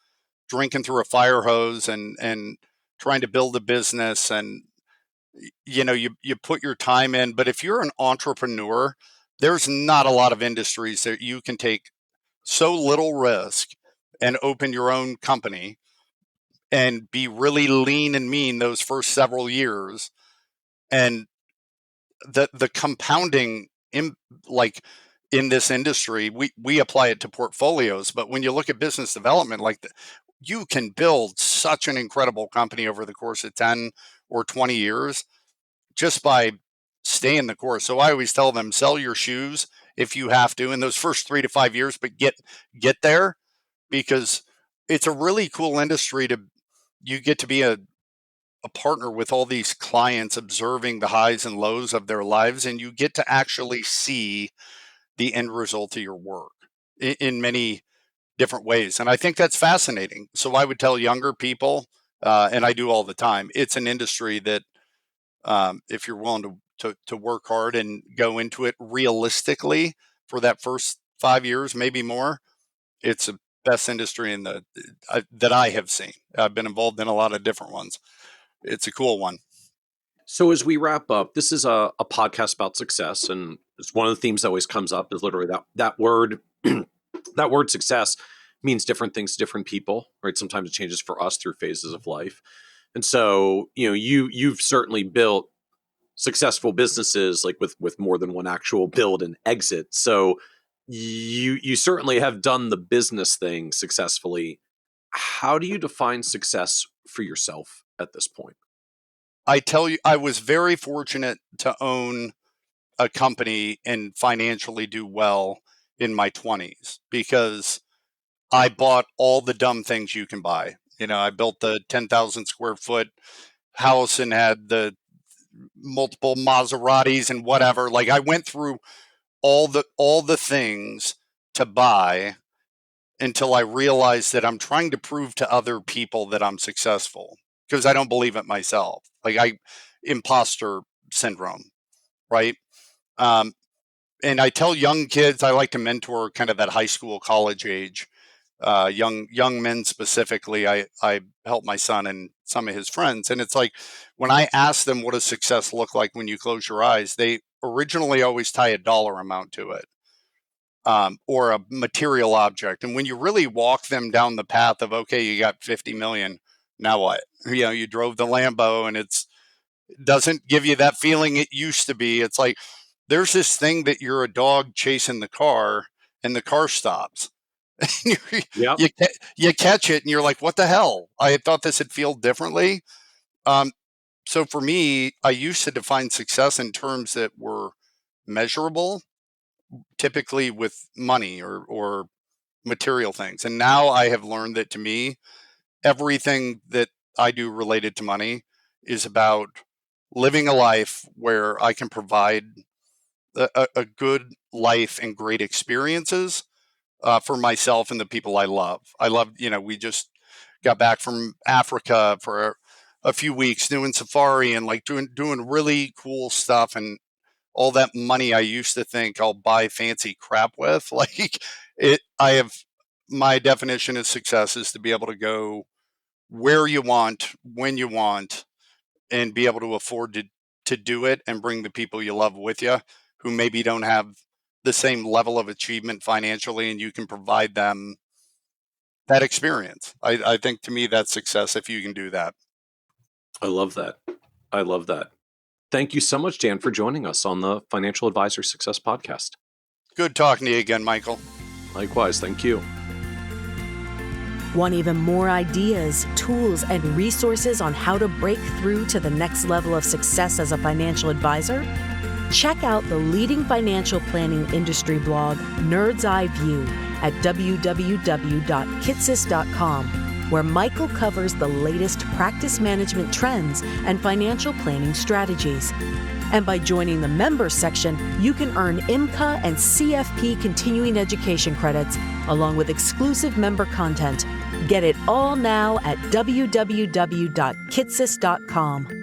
drinking through a fire hose and trying to build a business, and you put your time in. But if you're an entrepreneur, there's not a lot of industries that you can take so little risk and open your own company and be really lean and mean those first several years. And the compounding in this industry, we apply it to portfolios, but when you look at business development, you can build such an incredible company over the course of 10 or 20 years just by staying the course. So I always tell them, sell your shoes if you have to in those first 3 to 5 years, but get there, because it's a really cool industry. You get to be a partner with all these clients, observing the highs and lows of their lives, and you get to actually see the end result of your work in many different ways. And I think that's fascinating. So I would tell younger people, and I do all the time, it's an industry that if you're willing to work hard and go into it realistically for that first 5 years, maybe more, it's the best industry that I have seen. I've been involved in a lot of different ones. It's a cool one. So as we wrap up, this is a podcast about success, and it's one of the themes that always comes up is literally that word. That word success means different things to different people, right? Sometimes it changes for us through phases of life. And so, you've certainly built successful businesses like with more than one actual build and exit. So you certainly have done the business thing successfully. How do you define success for yourself at this point? I tell you, I was very fortunate to own a company and financially do well in my 20s because I bought all the dumb things you can buy. I built the 10,000 square foot house and had the multiple Maseratis and whatever. Like, I went through all the things to buy until I realized that I'm trying to prove to other people that I'm successful because I don't believe it myself. Imposter syndrome, right? And I tell young kids, I like to mentor kind of that high school, college age, young men specifically. I help my son and some of his friends. And it's like, when I ask them what does success look like when you close your eyes, they originally always tie a dollar amount to it, or a material object. And when you really walk them down the path of, okay, you got 50 million, now what? You drove the Lambo and it doesn't give you that feeling it used to be. It's like, there's this thing that you're a dog chasing the car and the car stops. Yep. You catch it and you're like, what the hell? I had thought this would feel differently. So for me, I used to define success in terms that were measurable, typically with money or material things. And now I have learned that, to me, everything that I do related to money is about living a life where I can provide a good life and great experiences for myself and the people I love. We just got back from Africa for a few weeks doing safari and doing really cool stuff, and all that money I used to think I'll buy fancy crap with. My definition of success is to be able to go where you want, when you want, and be able to afford to do it and bring the people you love with you who maybe don't have the same level of achievement financially, and you can provide them that experience. I think, to me, that's success if you can do that. I love that. Thank you so much, Dan, for joining us on the Financial Advisor Success Podcast. Good talking to you again, Michael. Likewise. Thank you. Want even more ideas, tools, and resources on how to break through to the next level of success as a financial advisor? Check out the leading financial planning industry blog, Nerd's Eye View, at www.kitsis.com, where Michael covers the latest practice management trends and financial planning strategies. And by joining the members section, you can earn IMCA and CFP continuing education credits, along with exclusive member content. Get it all now at www.kitsis.com.